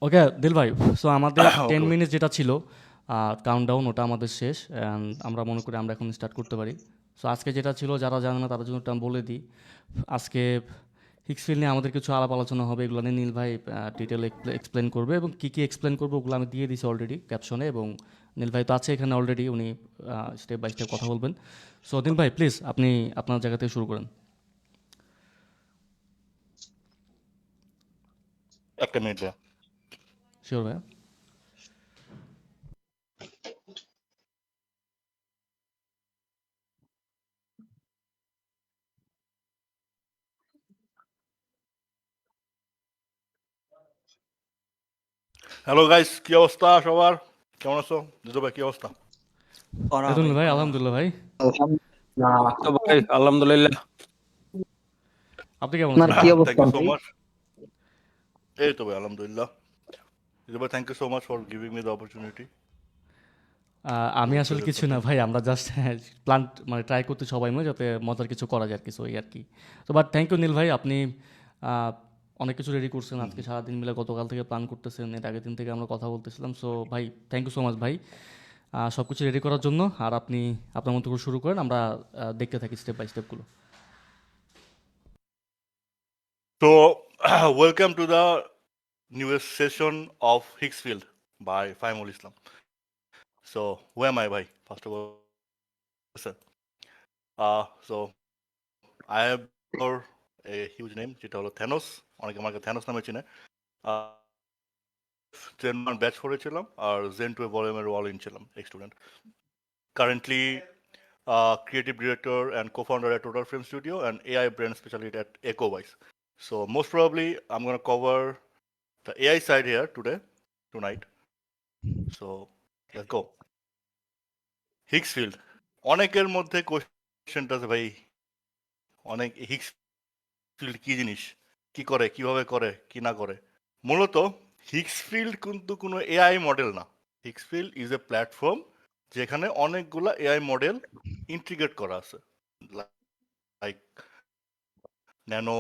ওকে দিল ভাই, সো আমাদের টেন ওকে ভাই। মিনিটস যেটা ছিল কাউন্টডাউন, ওটা আমাদের শেষ অ্যান্ড আমরা মনে করি আমরা এখন স্টার্ট করতে পারি। সো আজকে যেটা ছিল, যারা জানে না তাদের জন্য একটা আমি বলে দিই। আজকে হিক্সফিল নিয়ে আমাদের কিছু আলাপ আলোচনা হবে, এগুলো নিয়ে নীল ভাই ডিটেল এক্সপ্লেন করবে, এবং কী কী এক্সপ্লেন করবো ওগুলো আমি দিয়ে দিয়েছি অলরেডি ক্যাপশনে, এবং নীল ভাই তো আছে এখানে অলরেডি, উনি স্টেপ বাই স্টেপ কথা বলবেন। সো নীল ভাই প্লিজ আপনি আপনার জায়গা থেকে শুরু করেন। একটা মিনিট ভাই। শিওর ভাই। হ্যালো গাইস, কি অবস্থা সবার? কেমন আছো? জিজু ভাই কি অবস্থা? করা এই তো ভাই নীল ভাই, করা। আলহামদুলিল্লাহ ভাই। আলহামদুলিল্লাহ। তো ভাই আলহামদুলিল্লাহ। আপনি কেমন আপনার আছেন কি ভাই? থ্যাংক অবস্থা ইউ সো ভাই? মাচ। এই তো ভাই আলহামদুলিল্লাহ। জিজু ভাই thank you so much for giving me the opportunity to আমি আসলে প্রেজেন্ট কিছু না সামথিং। ভাই, আমরা জাস্ট প্ল্যান মানে ট্রাই করতে সবাই মিলে যাতে মজার কিছু করা যায় আর কিছু, ওই আর কি। তো বাট থ্যাংক ইউ নীল ভাই, আপনি আহ, অনেক কিছু রেডি করছেন আজকে সারাদিন মিলে, গতকাল থেকে প্ল্যান করতেছেন, এর আগের দিন থেকে আমরা কথা বলতেছিলাম। সো ভাই থ্যাংক ইউ সো মাচ ভাই, সব কিছু রেডি করার জন্য। আর আপনি আপনার মতো করে শুরু করেন, আমরা দেখতে থাকি স্টেপ বাই স্টেপগুলো। So, welcome to the newest session of Higgsfield by Faimul Islam. So, who am I, bhai? First of all, sir. So I have a huge name, যেটা হলো থ্যানোস। অনেকে আমাকে থ্যানোস নামে চিনে। জেন 1 ব্যাচ 4 ছিলাম, আর gen 2 ভলিউমের all in ছিলাম student. Currently, creative director and co-founder at Total Film Studio and AI brand specialist at EcoWise. So most probably, I'm gonna cover the AI side here tonight. So let's go. হিগসফিল্ড, অনেকের মধ্যে কোশ্চেনটা আছে ভাই, অনেক হিগসফিল্ড কি জিনিস, কি করে, কিভাবে করে, কি না করে। মূলত হিগসফিল্ড কিন্তু কোনো এআই মডেল না। হিগসফিল্ড ইজ এ প্ল্যাটফর্ম যেখানে অনেকগুলা এআই মডেল ইন্টিগ্রেট করা আছে, লাইক ন্যানো,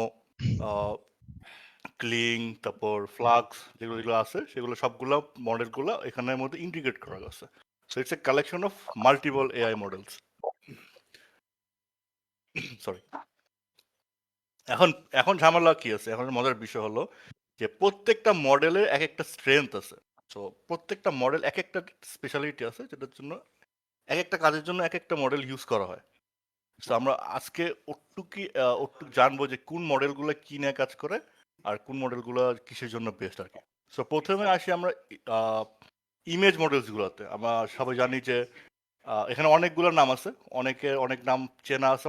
ক্লিং, তারপর ফ্লাক্স, যেগুলো যেগুলো আছে সেগুলো সবগুলো মডেলগুলো এখানের মধ্যে ইন্টিগ্রেট করা গেছে। So it's a collection of multiple AI models. Sorry. এখন এখন ঝামেলা কি আছে, এখন মজার বিষয় হলো যে প্রত্যেকটা মডেলের এক একটা স্ট্রেংথ আছে। সো প্রত্যেকটা মডেল এক একটা স্পেশালিটি আছে, যেটার জন্য এক একটা কাজের জন্য এক একটা মডেল ইউজ করা হয়। সো আমরা আজকে ওটুক জানবো যে কোন মডেলগুলো কি নিয়ে কাজ করে আর কোন মডেলগুলো কিসের জন্য বেস্ট আর কি। সো প্রথমে আসি আমরা ইমেজ মডেলসগুলোতে। আমরা সবাই জানি যে এখানে অনেকগুলো নাম আছে, অনেকের অনেক নাম চেনা আছে,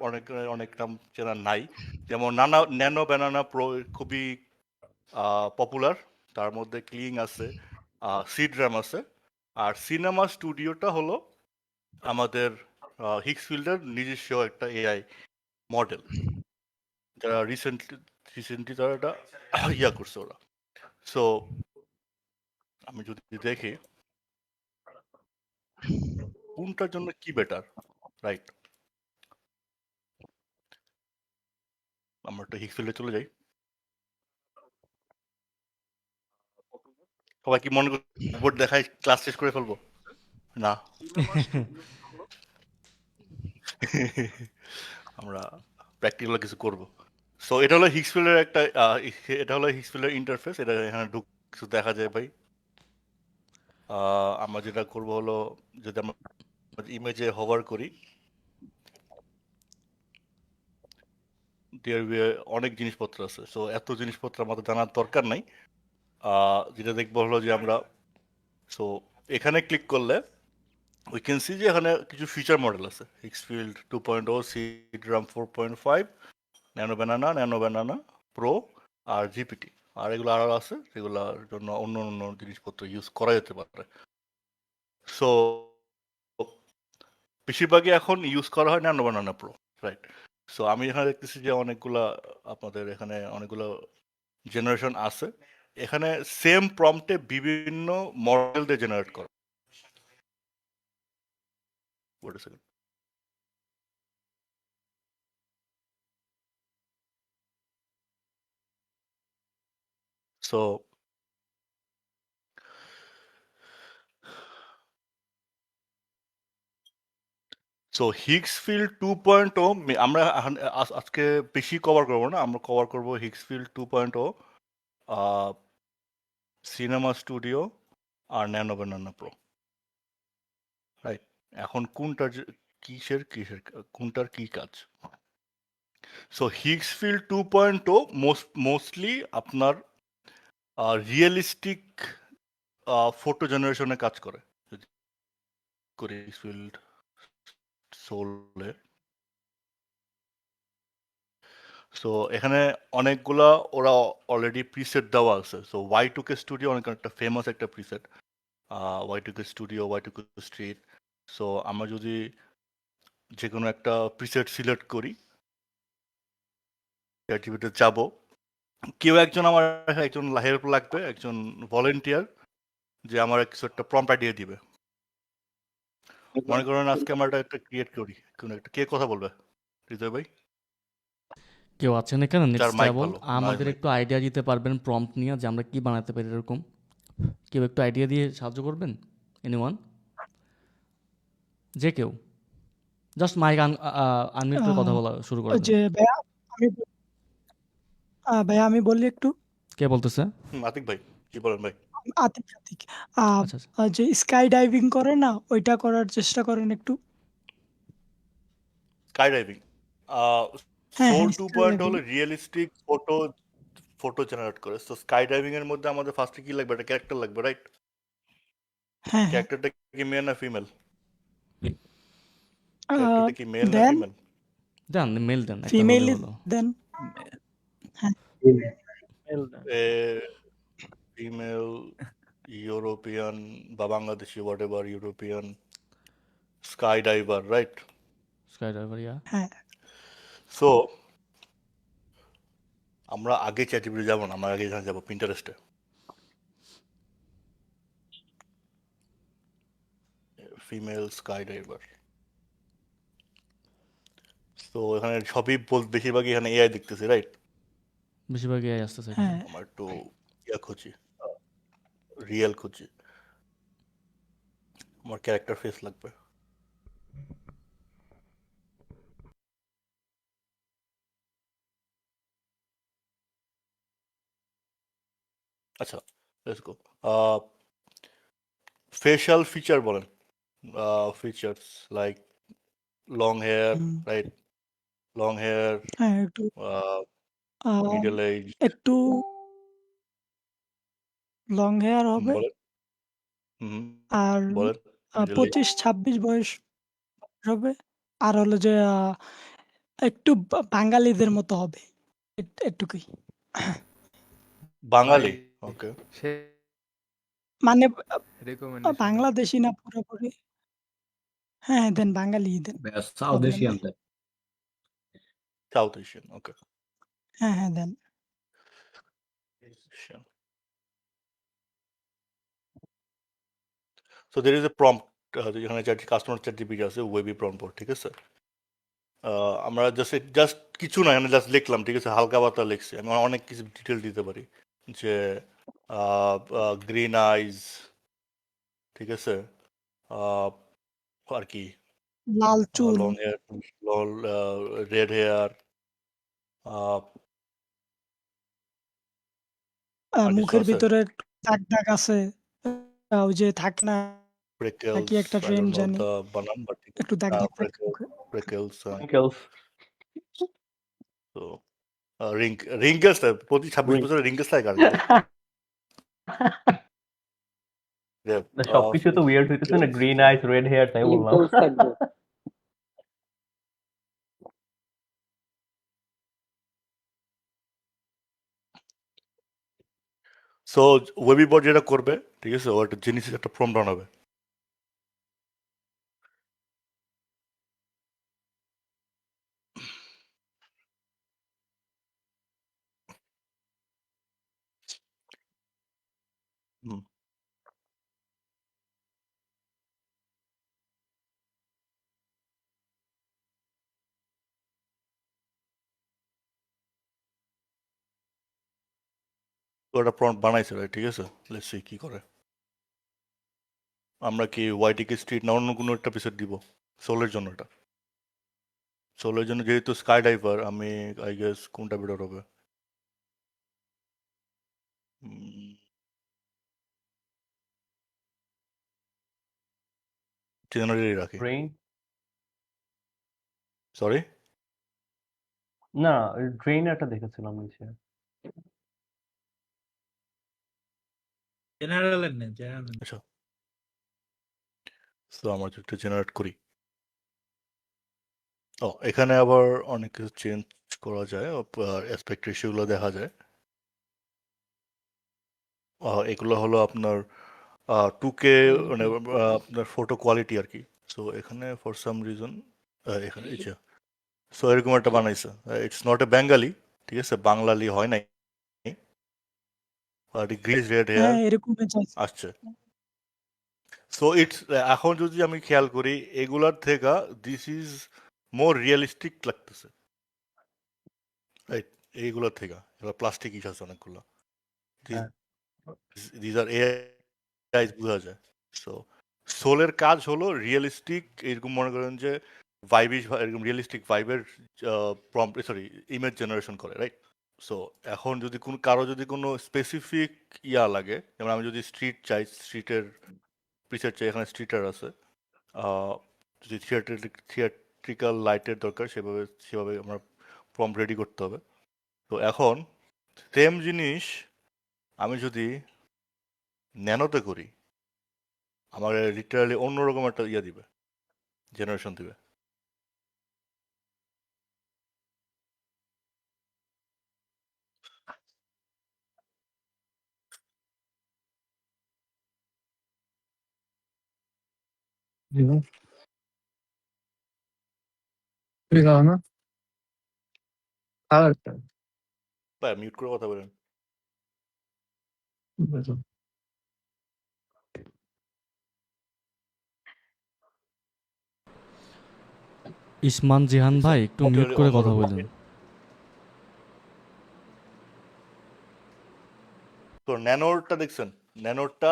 অনেকের অনেক নাম চেনা নাই। যেমন ন্যানো ব্যানানা প্রো খুবই পপুলার, তার মধ্যে ক্লিং আছে, সিডরাম আছে। আর সিনেমা স্টুডিওটা হলো আমাদের হিক্সফিল্ডের নিজস্ব একটা এআই মডেল, যারা রিসেন্টলি তারা এটা ইয়া করছে ওরা। সো আমি যদি দেখি কোনটার জন্য কি বেটার, রাইট, আমরা একটা হিক্সফিল্ডে চলে যাই। সবাই কি মনে বোর্ড দেখায় ক্লাস শেষ করে ফেলবো? না। আমরা প্র্যাকটিক্যাল কিছু করব। সো এটা হলো হিক্সফিল্ডের একটা এটা হলো হিক্সফিল্ডের ইন্টারফেস। এটা এখানে কিছু দেখা যায় ভাই। আমরা যেটা করব হলো, যদি আমরা ইমেজে হোভার করি, অনেক জিনিসপত্র আছে। সো এত জিনিসপত্র আমাদের জানার দরকার নাই। যেটা দেখবো হলো যে আমরা, সো এখানে ক্লিক করলে উই ক্যান সি যে এখানে কিছু ফিচার মডেল আছে। হিক্সফিল্ড 2.0, সিডরাম 4.5, ন্যানো ব্যানানা প্রো, আর জিপিটি। আর এগুলো আরও আছে যেগুলোর জন্য অন্য অন্য জিনিসপত্র ইউজ করা যেতে পারে। সো বেশিরভাগই এখন ইউজ করা হয় nano banana pro, right. So আমি এখানে দেখতেছি যে অনেকগুলা, আপনাদের এখানে অনেকগুলো জেনারেশন আছে। এখানে সেম প্রম্পটে বিভিন্ন মডেল দিয়ে জেনারেট করে। Wait a second. So so Higgs field 2.0 আমরা আজকে বেশি কভার করব না, আমরা কভার করব হিগস ফিল্ড 2.0, সিনেমা স্টুডিও আর ন্যানো বানানা প্রো, রাইট? এখন কিসের কোনটার কি কাজ? সো হিগস ফিল্ড 2.0 মোস্টলি আপনার রিয়েলিস্টিক ফটো জেনারেশনে কাজ করে। করে হিগস ফিল্ড সোলে, সো এখানে অনেকগুলা ওরা অলরেডি প্রিসেট দেওয়া আছে। সো Y2K স্টুডিও অনেক একটা ফেমাস একটা preset, Y2K studio, Y2K street. So আমরা যদি যে কোনো একটা প্রিসেট সিলেক্ট করি, ক্রিয়েটিভিটি যাবো, কেউ একজন আমার একজন হেল্প লাগবে, একজন ভলেন্টিয়ার, যে আমার কিছু একটা প্রম্পট আইডিয়া দিবে। মনে করেন আজকে আমরা একটা ক্রিয়েট করি, কোনো একটা, কে কথা বলবে? হৃদয় ভাই, কেউ আছেন এখানে যার নেক্সট মাইক ট্রাভেল? ভালো, আমাদের মাইক। একটু আইডিয়া দিতে পারবেন প্রম্পট নিয়ে যে আমরা কি বানাতে পারি এরকম? কেউ একটু আইডিয়া দিয়ে সাহায্য করবেন? এনিওয়ান? যে কেউ জাস্ট মাইক আনমিউট করে কথা বলা শুরু করে দেন। যে ভাইয়া আমি বললি একটু। কে বলতেছে? আতিক ভাই, কি বলেন ভাই? আতিক আহ, আচ্ছা আচ্ছা। যে স্কাই ডাইভিং করে না, ওইটা করার চেষ্টা করেন একটু। স্কাই ডাইভিং, হ্যাঁ সোল হ্যাঁ 2.0 হলো রিয়েলিস্টিক ফটো জেনারেট করে। সো স্কাই ডাইভিং এর মধ্যে আমাদের ফার্স্টে কি লাগবে? একটা ক্যারেক্টার লাগবে, রাইট? হ্যাঁ হ্যাঁ ক্যারেক্টারটা কি মেল না ফিমেল? ক্যারেক্টারটা কি মেল না দেন ফিমেল? দেন মেল দেন, একটা ফিমেল হলে হলো। দেন। হ্যাঁ ফিমেল, ইউরোপিয়ান বা Bangladeshi, whatever, European sky diver, right? Sky driver, yeah. হ্যাঁ সো আমরা আগে চ্যাটজিপিটি যাবো না, আমরা আগে এখানে যাবো পিন্টারেস্টে। Female sky driver. তো এখানে সবই বেশিরভাগই এখানে এআই দেখতেছি, রাইট? বেশিরভাগ এআই আসতেছে এখানে। হ্যাঁ আমার একটু খুঁজি, রিয়েল খুঁজি, আমার ক্যারেক্টার ফেস লাগবে। আচ্ছা, লেটস গো। ফেশিয়াল ফিচার বলেন, features like long hair, right? Long hair, হ্যাঁ একটু মিডল এজ, একটু লং হেয়ার হবে, বলেন। হুম, আর বলেন। মিডল এজ, 25-26 বয়স হবে, আর হলো যে একটু বাঙালিদের মতো হবে, একটুকুই। বাঙালি, ওকে। সে মানে রেকমেন্ডেশন বাংলাদেশি না পুরোপুরি। হ্যাঁ হ্যাঁ then, Bengali then, south problem Asian নেই। South Asian, okay. হ্যাঁ হ্যাঁ then. So there is a prompt, যেখানে কাস্টমার চ্যাট জিপিটি আছে, ওয়েবি প্রম্পট, ঠিক আছে? আমরা জাস্ট কিছু না, এখানে জাস্ট লিখলাম, ঠিক আছে? হালকা পাতলা লিখছি, আমি অনেক কিছু ডিটেল দিতে পারি, যে গ্রিন আইজ, ঠিক আছে? আর কি, লাল চুল, লং হেয়ার, রেড হেয়ার, আর কিছু মুখের আছে, ভিতরে দাগ দাগ আছে, ওই যে থাকে না প্রেকেলস, কি একটা আই ট্রেন্ড ডোন্ট নো জানি, দ্য বানান, বাট একটু দাগ দাগ থাকে মুখে। প্রেকেলস, Wrinkles. তো রিঙ্কেলস, প্রতি 26 বছরে রিঙ্কেলস থাকে কার? সবকিছু তো উইয়ার্ড হইতেছে না, গ্রিন আইস, রেড হেয়ার, তাই বললাম। Wrinkles থাকবে। সো ওয়েবি বট যেটা করবে, ঠিক আছে, ও একটা জিনিসের একটা প্রম্পট বানাবে। হুম, তো একটা প্রম্পট বানাইছে, right? ঠিক আছে, লেটস সি কি করে। আমরা কি ওয়াইটিকে স্ট্রিট না অন্য কোনো একটা এপিসোড দিব সোলের জন্য? এটা সোলের জন্য যেহেতু স্কাই ডাইভার, আমি আই গেস কোনটা বেটার হবে? জেনারেলি রাখি। Drain? সরি? না, ড্রেন একটা দেখেছিলাম নিচে। জেনারেলের নেই, জেনারেল আচ্ছা, তো আমরা একটু জেনারেট করি। ও, এখানে আবার অনেক কিছু চেঞ্জ করা যায়, অ্যাসপেক্ট রেশিওগুলো দেখা যায়। এগুলো হলো আপনার 2K, মানে আপনার ফটো কোয়ালিটি আর কি। সো এখানে ফর সাম রিজন এখানে এই যে সো এরকম একটা বানাইছে। ইটস নট এ বেঙ্গালি, ঠিক আছে, বাংলালি হয় নাই, বাট গ্রিজ রেড হেয়ার হ্যাঁ, এরকমই চাইছি। আসছে। সো ইটস, এখন যদি আমি খেয়াল করি এগুলার থেকে দিস ইজ মোর রিয়েলিস্টিক লাগতেছে, রাইট? এইগুলোর থেকে এগুলো প্লাস্টিক ইস আছে অনেকগুলো, হ্যাঁ। দিস আর এআই বোঝা যায়। সো সোলের কাজ হলো রিয়েলিস্টিক, এরকম মনে করেন যে ভাইবিশ, এরকম রিয়েলিস্টিক ভাইবের প্রম্পট, সরি, ইমেজ জেনারেশন করে, রাইট? সো এখন যদি কারো যদি কোনো স্পেসিফিক ইয়া লাগে, যেমন আমি যদি স্ট্রিট চাই, স্ট্রিটের প্রিসেট চাই, এখানে স্ট্রিটার আছে, যদি থিয়েট্রিক্যাল লাইটের দরকার, সেভাবে সেভাবে আমার প্রম্পট রেডি করতে হবে। তো এখন সেম জিনিস আমি যদি ন্যানোতে করি, আমার লিটারালি অন্যরকম একটা ইয়ে দিবে, জেনারেশন দিবে। না আর ভাই মিউট করে কথা বলেন। ইসমান জিহান ভাই একটু মিউট করে কথা অন্যরকম। বলেন। তো ন্যানোরটা দেখছেন, ন্যানোরটা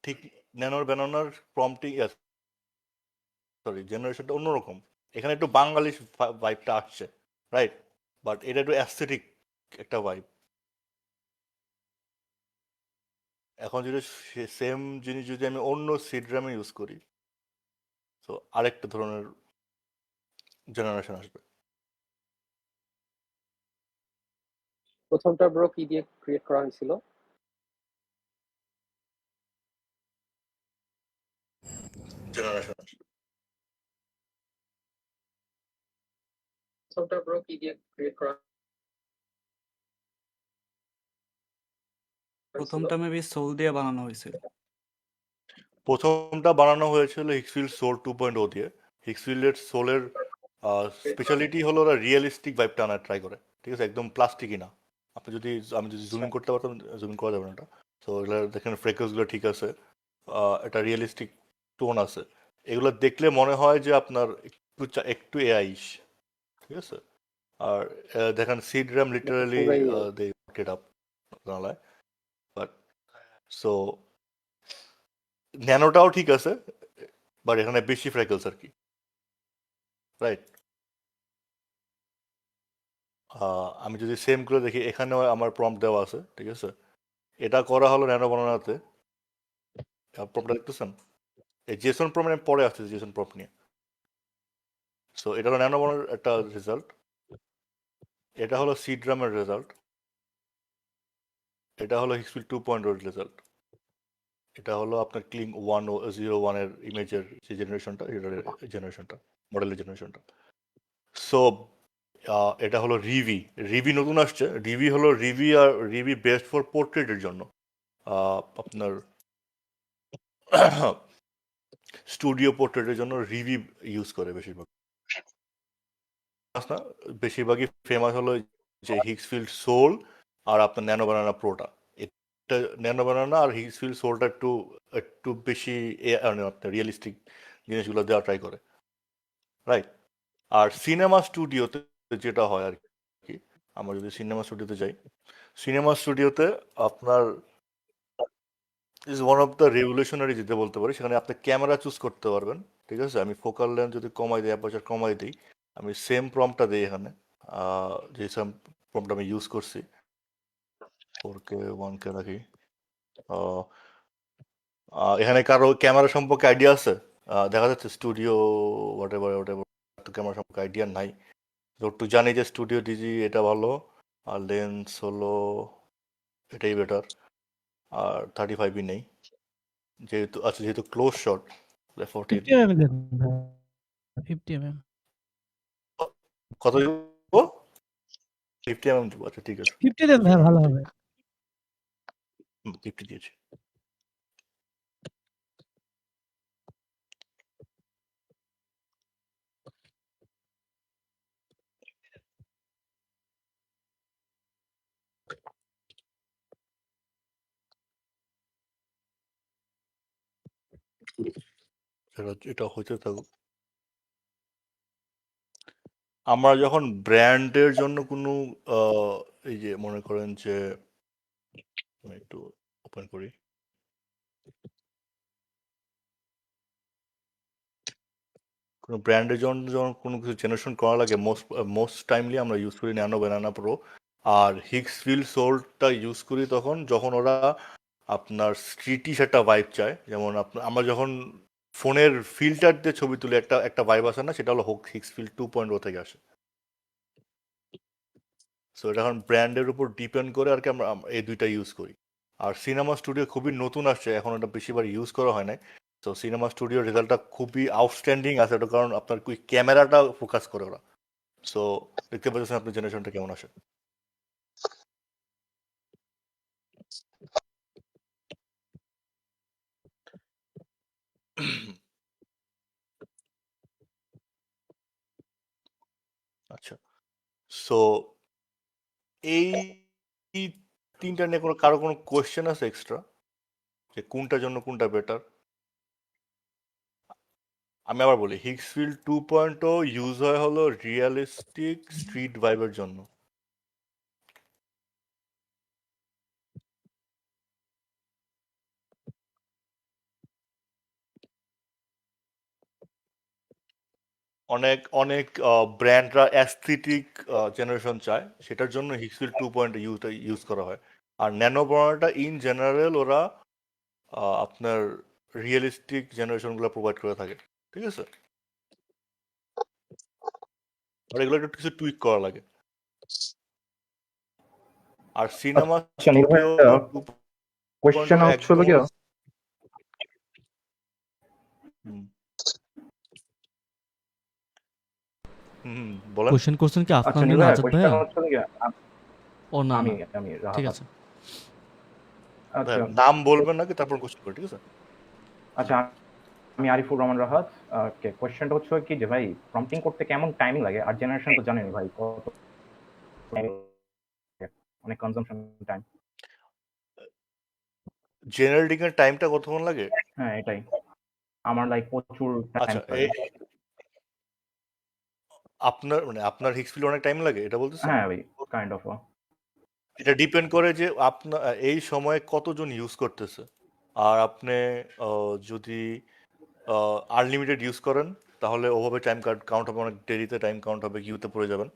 ঠিক, ন্যানোর বানানোর প্রম্পটিং, সরি, জেনারেশনটা অন্যরকম। এখানে একটু বাঙালি ভাইবটা আসছে, রাইট? বাট এটা একটু অ্যাস্থেটিক একটা ভাইব। এখন যদি সেম জিনিস যদি আমি অন্য সিডরামে ইউজ করি, তো আরেকটা ধরনের জেনারেশন আসবে। প্রথমটা ব্রো কি দিয়ে ক্রিয়েট করা হয়েছিল? জেনারেশন আসবে। প্রথমটা ব্রো কি দিয়ে ক্রিয়েট করা হয়েছিল? প্রথমটা মেবি সোল দিয়ে বানানো হয়েছিল। প্রথমটা বানানো হয়েছিল হিক্সফিল্ড সোল 2.0 দিয়ে। হিক্সফিল্ডের সোলের স্পেশালিটি হলো ওরা রিয়েলিস্টিক ভাইবটা আনার ট্রাই করে, ঠিক আছে, একদম প্লাস্টিকই না। আপনি যদি, আমি যদি জুমিং করতে পারতাম, জুমিং করা যাবে না এটা। তো এগুলো দেখেন, ফ্রেকলসগুলো ঠিক আছে, একটা রিয়েলিস্টিক টোন আছে। এগুলো দেখলে মনে হয় যে আপনার একটু এআইশ, ঠিক আছে। আর দেখেন সিড র্যাম লিটারালি পুরাই দে ইট আপ বাংলায়, বাট সো ন্যানোটাও ঠিক আছে, বাট এখানে বেশি ফ্রেকলস আর কি, রাইট? আমি যদি সেম করে দেখি, এখানেও আমার প্রম্পট দেওয়া আছে, ঠিক আছে। এটা করা হলো ন্যানো বানানোতে, প্রম্পটটা দেখতেছেন, এই জেসন প্রম্পট আমি পরে আসছে, জেসন প্রম্পট নিয়ে। সো এটা হলো ন্যানো বানানোর একটা রেজাল্ট, এটা হলো সিড র্যামের রেজাল্ট, এটা হলো হিক্সফিল্ড 2.0 রেজাল্ট, এটা হলো আপনার ক্লিং 101 এর ইমেজের যে জেনারেশনটা, জেনারেশনটা, মডেলের জেনারেশনটা। সো এটা হলো রিভি, রিভি নতুন আসছে। রিভি হলো রিভি, আর রিভি বেস্ট ফর পোর্ট্রেটের জন্য। আপনার স্টুডিও পোর্ট্রেটের জন্য রিভি ইউজ করে বেশিরভাগ। না, বেশিরভাগই ফেমাস হলো যে হিক্সফিল্ড সোল আর আপনার ন্যানো বানানা প্রোটা। এটা ন্যানো বানানা আর হিক্সফিল্ড সোলটা একটু একটু বেশি আপনার রিয়েলিস্টিক জিনিসগুলো দেওয়া ট্রাই করে, রাইট? আর সিনেমা স্টুডিওতে যেটা হয় আর কি, আমরা যদি সিনেমা স্টুডিওতে যাই, সিনেমা স্টুডিওতে আপনার is one of the revolutionary যেটা বলতে পারি। সেখানে আপনি ক্যামেরা চুজ করতে পারবেন, ঠিক আছে। আমি ফোকাল লেন্থ যদি কমাই দিই, অ্যাপারচার কমাই দিই, আমি সেম প্রম্পটটা দিই এখানে, যে সেম প্রম্পট আমি ইউজ করছি, 4K 1K রাখি। আহ, এখানে কারো ক্যামেরা সম্পর্কে আইডিয়া আছে? দেখা যাচ্ছে স্টুডিও হোয়াট এভার তো ক্যামেরা সম্পর্কে আইডিয়া নাই। যতটুকু জানি যে স্টুডিও ডিজি এটা ভালো, আর লেন্স হলো এটাই বেটার, আর 35 নেই যেহেতু, আচ্ছা যেহেতু ক্লোজ শট 40 50 mm দেন ভাই 50 mm কত দিব? 50 mm দিব, আচ্ছা ঠিক আছে 50 দেন ভাই ভালো হবে 50 দিয়েছি। এটা হইতে থাকুক। আমরা যখন ব্র্যান্ডের জন্য কোনো এই যে মনে করেন যে, আমি একটু ওপেন করি, কোনো ব্র্যান্ডের জন্য যখন কোনো কিছু জেনারেশন করা লাগে, মোস্ট টাইমলি আমরা ইউজ করি ন্যানো ব্যানানা প্রো আর হিক্সফিল্ড সোল্ডটা ইউজ করি যখন ওরা আপনার স্ট্রিটিশ একটা ভাইব চায়। যেমন আমরা যখন ফোনের ফিল্টার দিয়ে ছবি তুলি, একটা ভাইব আসে না, সেটা হলো হিক্সফিল্ড 2.0 থেকে আসে। সো এটা এখন ব্র্যান্ডের উপর ডিপেন্ড করে আর কি, আমরা এই দুইটা ইউজ করি। আর সিনেমা স্টুডিও খুবই নতুন আসছে, এখন এটা বেশিবার ইউজ করা হয় নাই। তো সিনেমা স্টুডিওর রেজাল্টটা খুবই আউটস্ট্যান্ডিং আছে, এটা কারণ আপনার ওই ক্যামেরাটা ফোকাস করে ওরা। সো দেখতে পাচ্ছেন আপনার জেনারেশনটা কেমন আসে। আচ্ছা, সো এই এই তিনটা নিয়ে কারো কোনো কোয়েশ্চেন আছে এক্সট্রা, যে কোনটার জন্য কোনটা বেটার? আমি আবার বলি, হিক্সফিল্ড 2.0 ইউজ হয় হলো রিয়েলিস্টিক স্ট্রিট ভাইবের জন্য। অনেক অনেক ব্র্যান্ডরা অ্যাস্থেটিক জেনারেশন চায়, সেটার জন্য হিক্সফিল্ড 2.0 ইউজ করা হয়। আর ন্যানো ব্রনাটা ইন জেনারেল ওরা আপনার রিয়েলিস্টিক জেনারেশনগুলো প্রোভাইড করে থাকে, ঠিক আছে? আর এগুলো একটু কিছু টুইক করা লাগে। আর সিনেমা আচ্ছা নীল স্টুডিও ভাইয়া, 2.0 কোয়েশ্চেন হচ্ছে হলো একদম। গিয়া হুম হুম, বলেন। কোয়েশ্চেন করছেন কি আচ্ছা আফনান নীল বিন ভাইয়া, আজাদ কোয়েশ্চেন ভাইয়া? হচ্ছে হলো গিয়া ও না আমি না, আমি ঠিক রাহাত। আছে। আচ্ছা নাম বলবেন নাকি তারপর কোশ্চেন করে, ঠিক আছে? আচ্ছা আমি আরিফুর রহমান রাহাত। ওকে, কোয়েশ্চেনটা হচ্ছে কি যে ভাই, প্রম্পটিং করতে কেমন টাইমিং লাগে? আর জেনারেশন তো জানেনই ভাই কত, অনেক কনজাম্পশন টাইম। জেনারেটিং এর টাইমটা কতক্ষণ লাগে? হ্যাঁ এটাই, আমার লাইক প্রচুর টাইম আচ্ছা, লাগে। আপনার হিক্সফিল্ড অনেক টাইম লাগে এটা বলতেছেন? হ্যাঁ ভাই, কাইন্ড অফ। এটা ডিপেন্ড করে যে আপনার এই সময়ে কতজন ইউজ করতেছে। আর আপনি যদি আনলিমিটেড ইউজ করেন, তাহলে ওভাবে টাইম কাউন্ট হবে, অনেক দেরিতে টাইম কাউন্ট হবে, কিউতে পড়ে যাবেন।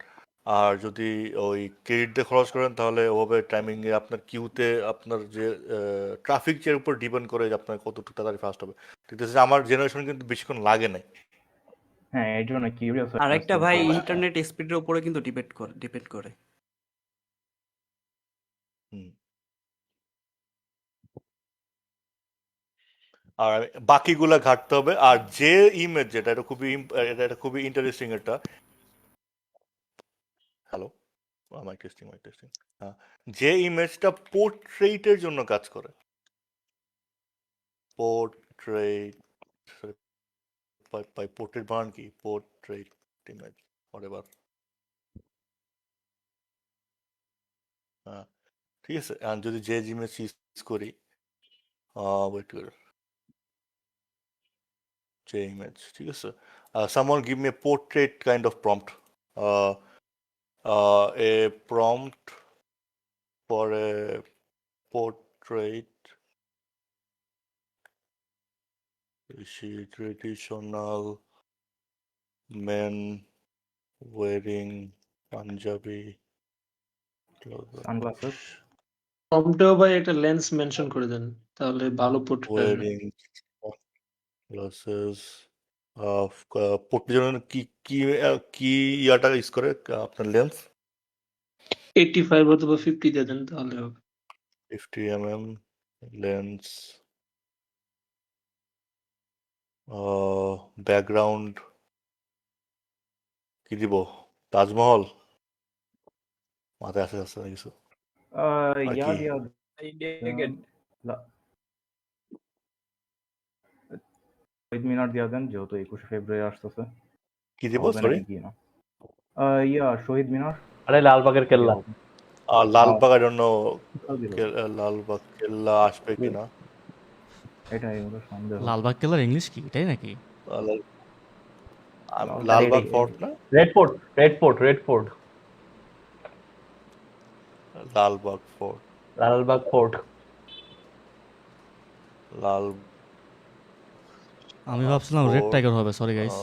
আর যদি ওই ক্রেডিট দিয়ে খরচ করেন, তাহলে ওভাবে টাইমিংয়ে আপনার কিউতে আপনার যে ট্রাফিক এর উপর ডিপেন্ড করে যে আপনার কতটুকু তাড়াতাড়ি ফাস্ট হবে। ঠিক আছে, আমার জেনারেশন কিন্তু বেশিক্ষণ লাগে নাই। হ্যাঁ এই জন্য কিউরিয়াস আর একটা হয়ে ভাই আছি। ইন্টারনেট স্পিডের উপরে কিন্তু ডিপেন্ড করে। হুম। আর বাকিগুলা ঘাটতে হবে। আর যে ইমেজ, যেটা এটা খুবই ইন্টারেস্টিং একটা। Hello, mike testing. হ্যাঁ, যে ইমেজটা পোর্ট্রেইটের জন্য কাজ করে, পোর্ট্রেইট, পোর্ট্রেট বানান কি, পোর্ট্রেইট ইমেজ হোয়াটএভার। হ্যাঁ, ঠিক আছে। আর যদি যে ইমেজ ইউজ করি, ওয়েট করে, যে ইমেজ, ঠিক আছে, someone give me a portrait kind of prompt, a prompt for a portrait, traditional men wearing Punjabi sunglasses প্রম্পটেও ভাই একটা লেন্স মেনশন করে দেন তাহলে ভালো পোর্ট্রেট আসবে। ওয়েরিং গ্লাসেস পোর্ট্রের জন্য কি কি কি ইয়াটা ইউজ করে আপনার লেন্স 85 অথবা 50 দিয়ে দেন তাহলে হবে। 50 mm লেন্স ব্যাকগ্রাউন্ড কি দিব তাজমহল মাথায় আসে আসছে না কিছু আর ইয়া কি দিয়া ইন্ডিয়া গেট শহীদ মিনার দিয়া দেন যেহেতু 21শে ফেব্রুয়ারি আসতেছে কি দিব হবে সরি নাকি কি না ইয়া শহীদ মিনার আরে লালবাগের কেল্লা। লালবাগের জন্য দিল। লালবাগ কেল্লা আসবে কিনা এটাই হলো সন্দেহ। লালবাগ কেল্লার ইংলিশ কি এটাই নাকি? লালবাগ ফোর্ট না red fort, red fort, red fort, Lalbagh fort Lalbagh fort. লাল আমি ভাবছিলাম রেড টাইগার হবে, sorry guys.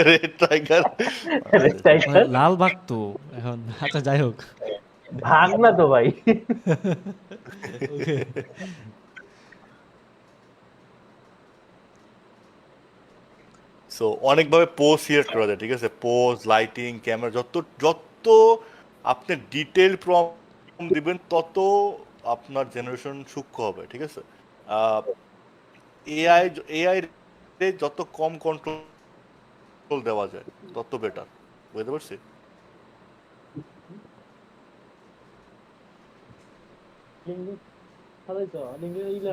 Red tiger red tiger Lalbagh তো এখন, আচ্ছা যাই হোক। ভাগ না তো ভাই। ওকে, সো অনেকভাবে পোজ সিলেক্ট করা যায়, ঠিক আছে? পোজ, লাইটিং, ক্যামেরা, যত আপনি ডিটেল প্রম্পট দিবেন তত আপনার জেনারেশন সূক্ষ্ম হবে, ঠিক আছে? এআই যত কম কন্ট্রোল দেওয়া যায় তত বেটার, বুঝতে পারছি?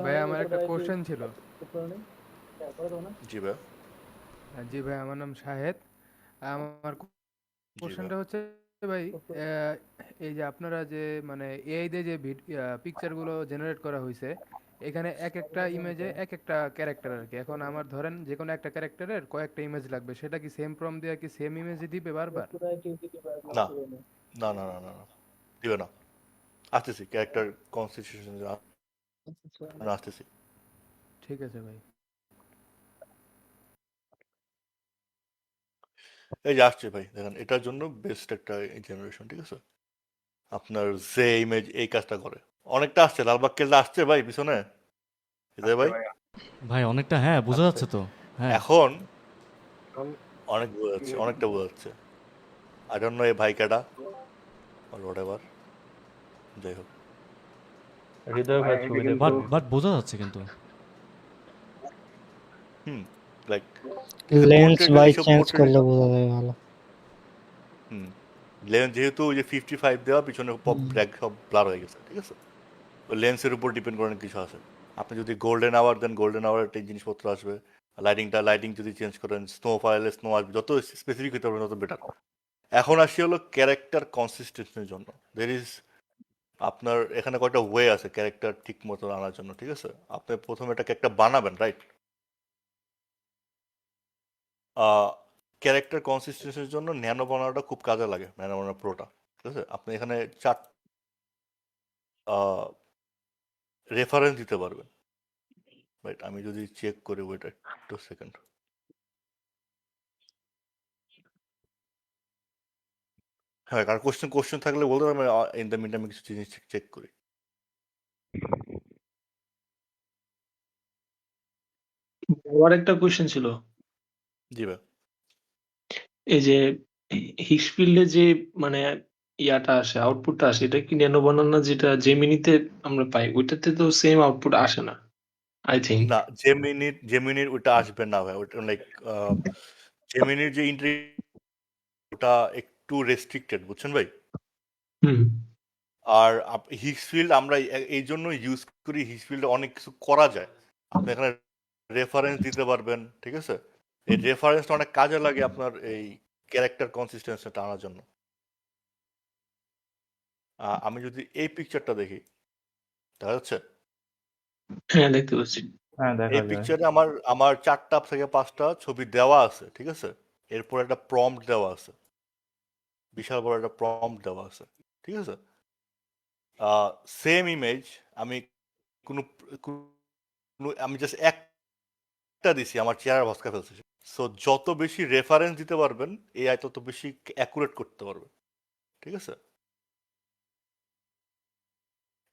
ভাই আমার একটা কোশ্চেন ছিল। জি ভাই, জি ভাই, আমার নাম শাহেদ। আমার জি কোশ্চেনটা ভাই। হচ্ছে ভাই, এই যে আপনারা যে মানে এআই দিয়ে যে পিকচারগুলো জেনারেট করা হয়েছে, এখানে এক একটা ইমেজে এক একটা ক্যারেক্টার আর কি। এখন আমার ধরেন যে কোনো একটা ক্যারেক্টারের কয়েকটা ইমেজ লাগবে, সেটা কি সেম প্রম্পট দিয়ে কি সেম ইমেজই দিবে বারবার? না না না না না না, দিবে না। আসতেছি, ক্যারেক্টার কনস্টিটিউশন আসতেছি। ঠিক আছে ভাই। এই যে আসছে ভাই, দেখেন এটার জন্য বেস্ট একটা জেনারেশন, ঠিক আছে? আপনার যে ইমেজ এই কাজটা করে অনেকটা আসছে, লালবাগ কেল্লা আসছে ভাই পিছনে, এই যে ভাই ভাই অনেকটা, হ্যাঁ বোঝা যাচ্ছে তো। হ্যাঁ এখন অনেক বোঝা যাচ্ছে, অনেকটা বোঝা যাচ্ছে। আই ডোন্ট নো এই ভাই কেডা আর হোয়াটএভার, যাই হোক। হৃদয় ভাই ছবি দেখো। বাট বোঝা যাচ্ছে কিন্তু। লাইক লেন্স বাই চেঞ্জ করলে বোঝা যায় ভালো। লেন্স যেহেতু ওই যে 55 দেওয়া, পিছনে ব্ল্যাক সব ব্লার হয়ে গেছে, ঠিক আছে? ওই লেন্সের উপর ডিপেন্ড করে অনেক কিছু আছে। আপনি যদি গোল্ডেন আওয়ার দেন, গোল্ডেন আওয়ার একটা জিনিসপত্র আসবে। লাইটিং যদি চেঞ্জ করেন, স্নো ফাইলে স্নো আসবে, যত স্পেসিফিক হতে পারবে তত বেটার। এখন আসি হলো ক্যারেক্টার কনসিস্টেন্সির জন্য। দের ইজ আপনার এখানে কয়েকটা ওয়ে আছে ক্যারেক্টার ঠিক মতো আনার জন্য, ঠিক আছে? আপনি প্রথমে একটা ক্যারেক্টার বানাবেন, রাইট? ক্যারেক্টার কনসিস্টেন্সির জন্য ন্যানো বানানোটা খুব কাজে লাগে, ন্যানো বানানো প্রোটা, ঠিক আছে? আপনি এখানে 4 রেফারেন্স দিতে পারবেন, রাইট? আমি যদি চেক করি, ওয়েট একটু সেকেন্ড। হ্যাঁ, কারণ কোশ্চেন থাকলে বলতে আমি ইন দ্য মিন আমি কিছু জিনিস চেক করি। আমার একটা কোশ্চেন ছিল, জি ভাই। এই যে হিক্সফিল্ডে যে মানে ইয়াটা আসে, আউটপুটটা আসে, এটা কি ন্যানো বানানা যেটা জেমিনিতে আমরা পাই, ওইটাতে তো সেম আউটপুট আসে না আই থিঙ্ক। না, জেমিনির ওটা আসবে না ভাই, ওটা লাইক জেমিনির যে ওটা একটু রেস্ট্রিক্টেড, বুঝছেন ভাই? হুম আর হিক্সফিল্ড আমরা এই জন্য ইউজ করি, হিক্সফিল্ডে অনেক কিছু করা যায়। আপনি এখানে রেফারেন্স দিতে পারবেন, ঠিক আছে? এই রেফারেন্সটা অনেক কাজে লাগে আপনার এই ক্যারেক্টার কনসিস্টেন্সিটা আনার জন্য। আমি যদি এই পিকচারটা দেখি, দেখা যাচ্ছে? হ্যাঁ দেখতে পাচ্ছি। হ্যাঁ দেখা এই যায়। পিকচারে আমার 4টা থেকে 5টা ছবি দেওয়া আছে, ঠিক আছে? এরপর একটা প্রম্পট দেওয়া আছে, বিশাল বড় একটা প্রম্পট দেওয়া আছে, ঠিক আছে? সেম ইমেজ আমি কোনো আমি জাস্ট একটা দিছি, আমার চেহারা ভস্কা ফেলছে। সো যত বেশি রেফারেন্স দিতে পারবেন এআই তত বেশি অ্যাকুরেট করতে পারবে, ঠিক আছে?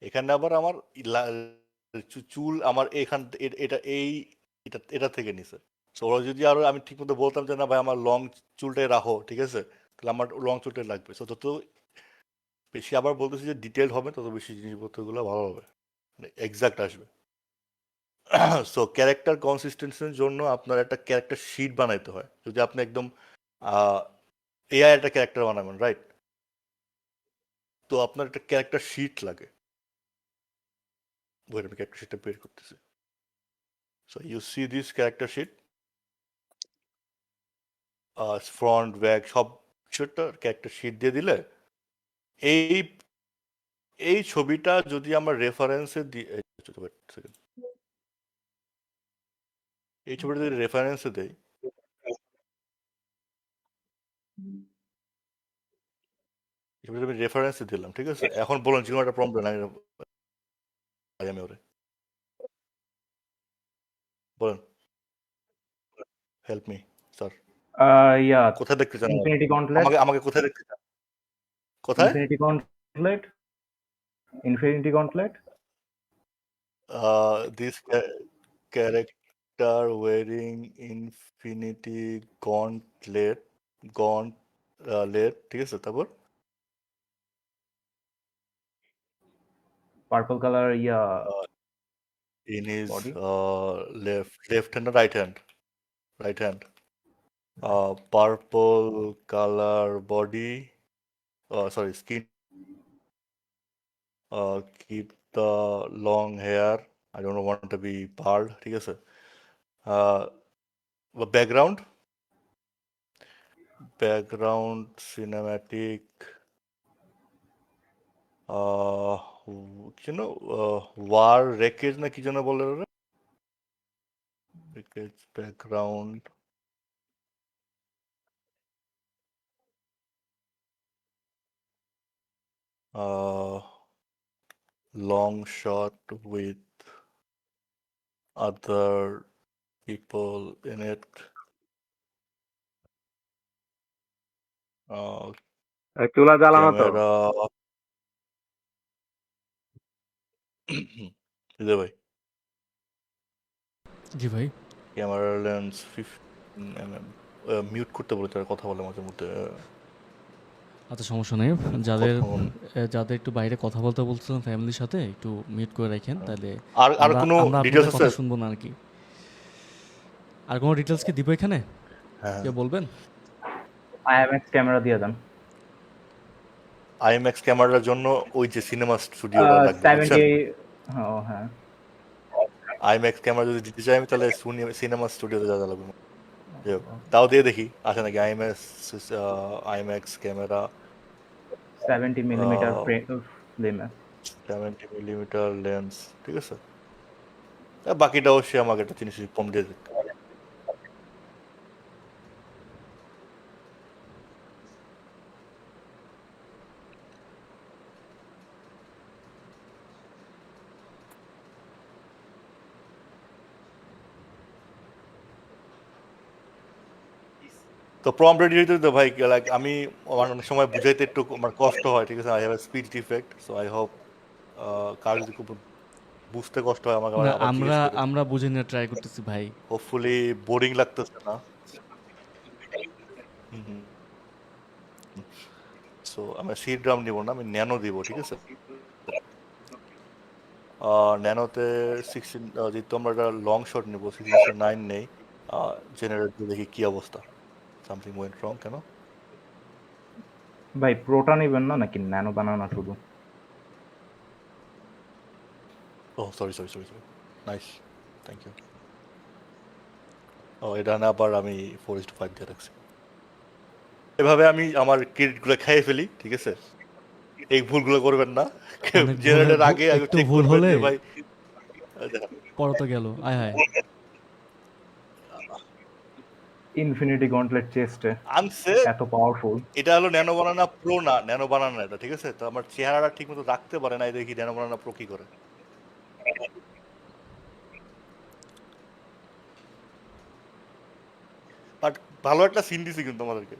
এখানে আবার আমার চুল আমার এখান এটা এটা থেকে নিছে। সো ওরা যদি আরো আমি ঠিক মতো বলতাম যে না ভাই আমার লং চুলটাই রাখো, ঠিক আছে, তাহলে আমার লং চুলটাই লাগবে। সো যত বেশি আবার বলতেছি যে ডিটেল হবে তত বেশি জিনিসপত্রগুলো ভালো হবে, মানে এক্সাক্ট আসবে। সো ক্যারেক্টার কনসিস্টেন্সির জন্য আপনার একটা ক্যারেক্টার শিট বানাইতে হয়। যদি আপনি একদম এআই একটা ক্যারেক্টার বানাবেন, রাইট? তো আপনার একটা ক্যারেক্টার শিট লাগে। ওয়েট, আমি ক্যারেক্টার শিটটা বের করতেছি। So you see this character sheet, front back সব কিছুটা ক্যারেক্টার শিট দিয়ে দিলে এই এই ছবিটা যদি আমরা রেফারেন্সে দিই, এই ছবিটা যদি রেফারেন্সে দেই, ছবিটা আমি রেফারেন্সে দিলাম, ঠিক আছে? এখন বলুন যে কোনো একটা প্রম্পট আমি ওরে বলেন, হেল্প মি স্যার, ইয়া কোথায় দেখতে চান? ইনফিনিটি গন্টলেট, আমাকে আমাকে কোথায় দেখতে চান? কোথায়? Infinity gauntlet this character wiring infinity gauntlet, ঠিক আছে? তারপর purple colour yeah in his Body? left hand or right hand, purple color body, sorry, skin, keep the long hair, I don't want to be bald, ঠিক আছে? background cinematic, you know, war wreckage না কি যেন বলে ওরা, wreckage background, long shot with other people in it, চুলা জ্বালানো তো ক্যামেরা ভাই, জি ভাই। ক্যামেরা লেন্স 15 mm, মিউট করতে বলে তার কথা বলে মাঝে মধ্যে। আচ্ছা, সমস্যা নেই। যাদের কখন- যাদের একটু বাইরে কথা বলতে বলছিলাম ফ্যামিলির সাথে, একটু মিউট করে রাখেন, তাহলে আর আর আমরা কোনো আমরা ডিটেলস আপনাদের আছে? কথা শুনবো না আর কি। আর কোনো ডিটেলস কি দিব এখানে? হ্যাঁ, কেউ বলবেন? আইএমএক্স ক্যামেরা দিয়ে দেন। আইএমএক্স ক্যামেরার জন্য ওই যে সিনেমা স্টুডিওটা লাগবে, 70 হ্যাঁ আইম্যাক্স ক্যামেরা যদি দিতে চাই আমি, তাহলে সিনেমা স্টুডিওতে যা যা লাগবে যাই হোক, তাও দিয়ে দেখি আসে নাকি। IMAX camera 70 millimetre film 70 mm lens, ঠিক আছে? বাকিটা অবশ্যই আমাকে একটা জিনিস কম দিয়ে দিতে। তো প্রম্পট রেডি হইতে তো ভাই, লাইক আমি আমার অনেক সময় বুঝাইতে একটু আমার কষ্ট হয়, ঠিক আছে? I have a speech defect, so I hope কার যদি খুব বুঝতে কষ্ট হয় আমাকে না, আবার জিজ্ঞেস করে। আমরা বুঝে নিয়ে ট্রাই করতেছি ভাই। হোপফুলি বোরিং লাগতেছে না। সো আমি সিড ড্রাম নিব না, আমি ন্যানো দিব, ঠিক আছে? ন্যানোতে 16, যেহেতু আমরা একটা লং শট নিব, 16:9 নেই, জেনারেট দেখি কি অবস্থা। সামথিং ওয়েন্ট রং কেন? ভাই প্রোটা নেবেন না নাকি ন্যানো বানানো শুধু? ও সরি, নাইস, থ্যাংক ইউ। ও এটা না, আবার আমি 4:5 দিয়ে রাখছি। এভাবে আমি আমার ক্রেডিটগুলো খেয়ে ফেলি, ঠিক আছে? এই ভুলগুলো করবেন না। অনেক জেনারেটের ভুল- আগে একটু চেক ভুল করবেন হলে যে ভাই পরে তো গেল, আয় হায়। ইনফিনিটি গন্টলেট চেস্টে আনছে। এত পাওয়ারফুল। এটা হলো ন্যানো বানানা প্রো না, ন্যানো বানানা এটা, ঠিক আছে? তো আমার চেহারাটা ঠিক মতো রাখতে পারে না, দেখি ন্যানো বানানা প্রো কি করে। ভালো একটা সিন দিছি কিন্তু আমাদেরকে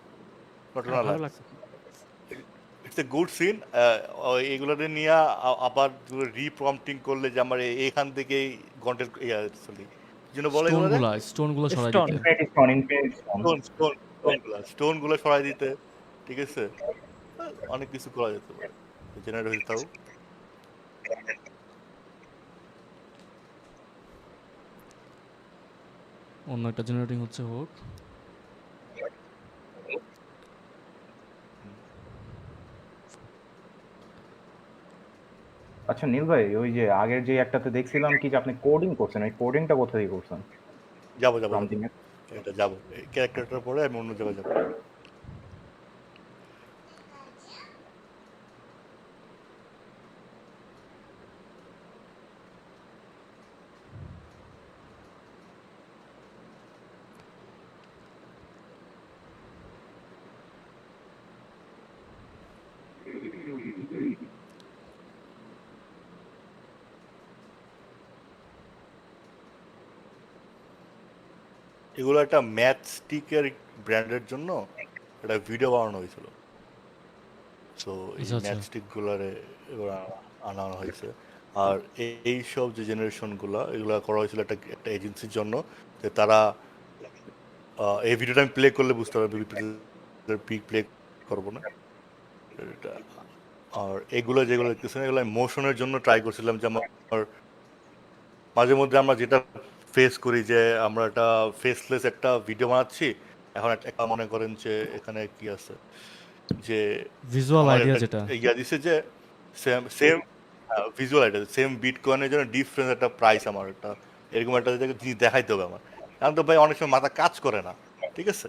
ঘটনা ভালো লাগছে। It's a good scene. এগুলোতে নিয়ে আবার রিপ্রম্পটিং করলে যে আমার এখান থেকেই গন্ডের সরি যেন বলে এগুলো স্টোনগুলো সরাই স্টোন। দিতে। Infinity stone, infinity stone. স্টোনগুলো সরাই দিতে, ঠিক আছে, অনেক কিছু করা যেতে পারে জেনারেট হয়ে তাও। অন্য একটা জেনারেটিং হচ্ছে হোক। আচ্ছা নীল ভাই, ওই যে আগের যে একটাতে দেখছিলাম কি যে আপনি কোডিং করছেন, ওই কোডিংটা কোথা থেকে করছেন? যাবো প্রম্পটিং এর? এটা যাবো ক্যারেক্টারটার পরে আমি অন্য জায়গায় যাবো। এগুলো একটা ম্যাথ স্টিকের ব্র্যান্ডের জন্য একটা ভিডিও বানানো হয়েছিল। সো এই আচ্ছা, আচ্ছা। ম্যাথ স্টিক গুলারে এবার আনা হয়েছে। আর এই সব যে জেনারেশন গুলা এগুলা করা হয়েছিল একটা একটা এজেন্সির জন্য, যে তারা এই ভিডিওটা আমি প্লে করলে বুঝতে পারবে, প্লে করবো না এটা। আর এগুলো যেগুলো দেখতেছেন এগুলো আমি মোশনের জন্য ট্রাই করছিলাম, যে আমার মাঝে মধ্যে আমরা যেটা ফেস করি যে আমরা একটা ফেসলেস একটা ভিডিও বানাচ্ছি। এখন একটা মনে করেন যে এখানে কি আছে যে ভিজুয়াল আমার আইডিয়া একটা যেটা। ইয়া দিছে যে same same visual idea same বিটকয়েনের জন্য ডিফারেন্স একটা প্রাইস আমার একটা এরকম একটা জিনিস দেখাইতে হবে আমার। এখন তো ভাই অনেক সময় মাথা কাজ করে না, ঠিক আছে।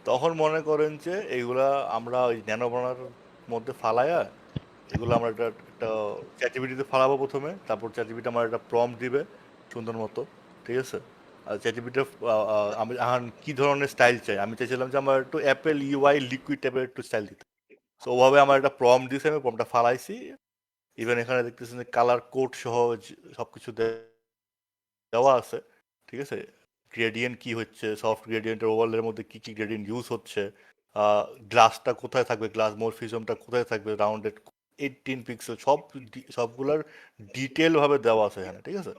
তখন মনে করেন যে এইগুলা আমরা ওই ন্যানো বানার মধ্যে ফালায়া এগুলো আমরা একটা চ্যাটজিপিটিতে ফালাবো প্রথমে, তারপর চ্যাটজিপিটি আমার একটা প্রম্পট দিবে সুন্দর মতো, ঠিক আছে। আর চ্যাটজিপিটি আমি এখন কি ধরনের স্টাইল চাই, আমি চাইছিলাম যে আমার একটু অ্যাপেল ইউআই লিকুইড টাইপের একটু স্টাইল দিতে। তো ওভাবে আমার একটা প্রম্পট দিয়েছে, আমি প্রম্পটটা ফালাইছি। ইভেন এখানে দেখতেছেন যে কালার কোড সহ সবকিছু দেওয়া আছে, ঠিক আছে। গ্রেডিয়েন্ট কি হচ্ছে, সফট গ্রেডিয়েন্টের ওভারলের মধ্যে কি কি গ্রেডিয়েন্ট ইউজ হচ্ছে, গ্লাসটা কোথায় থাকবে, গ্লাস মরফিজমটা কোথায় থাকবে, রাউন্ডেড 18 পিক্সেল, সবগুলার ডিটেল ভাবে দেওয়া আছে এখানে, ঠিক আছে।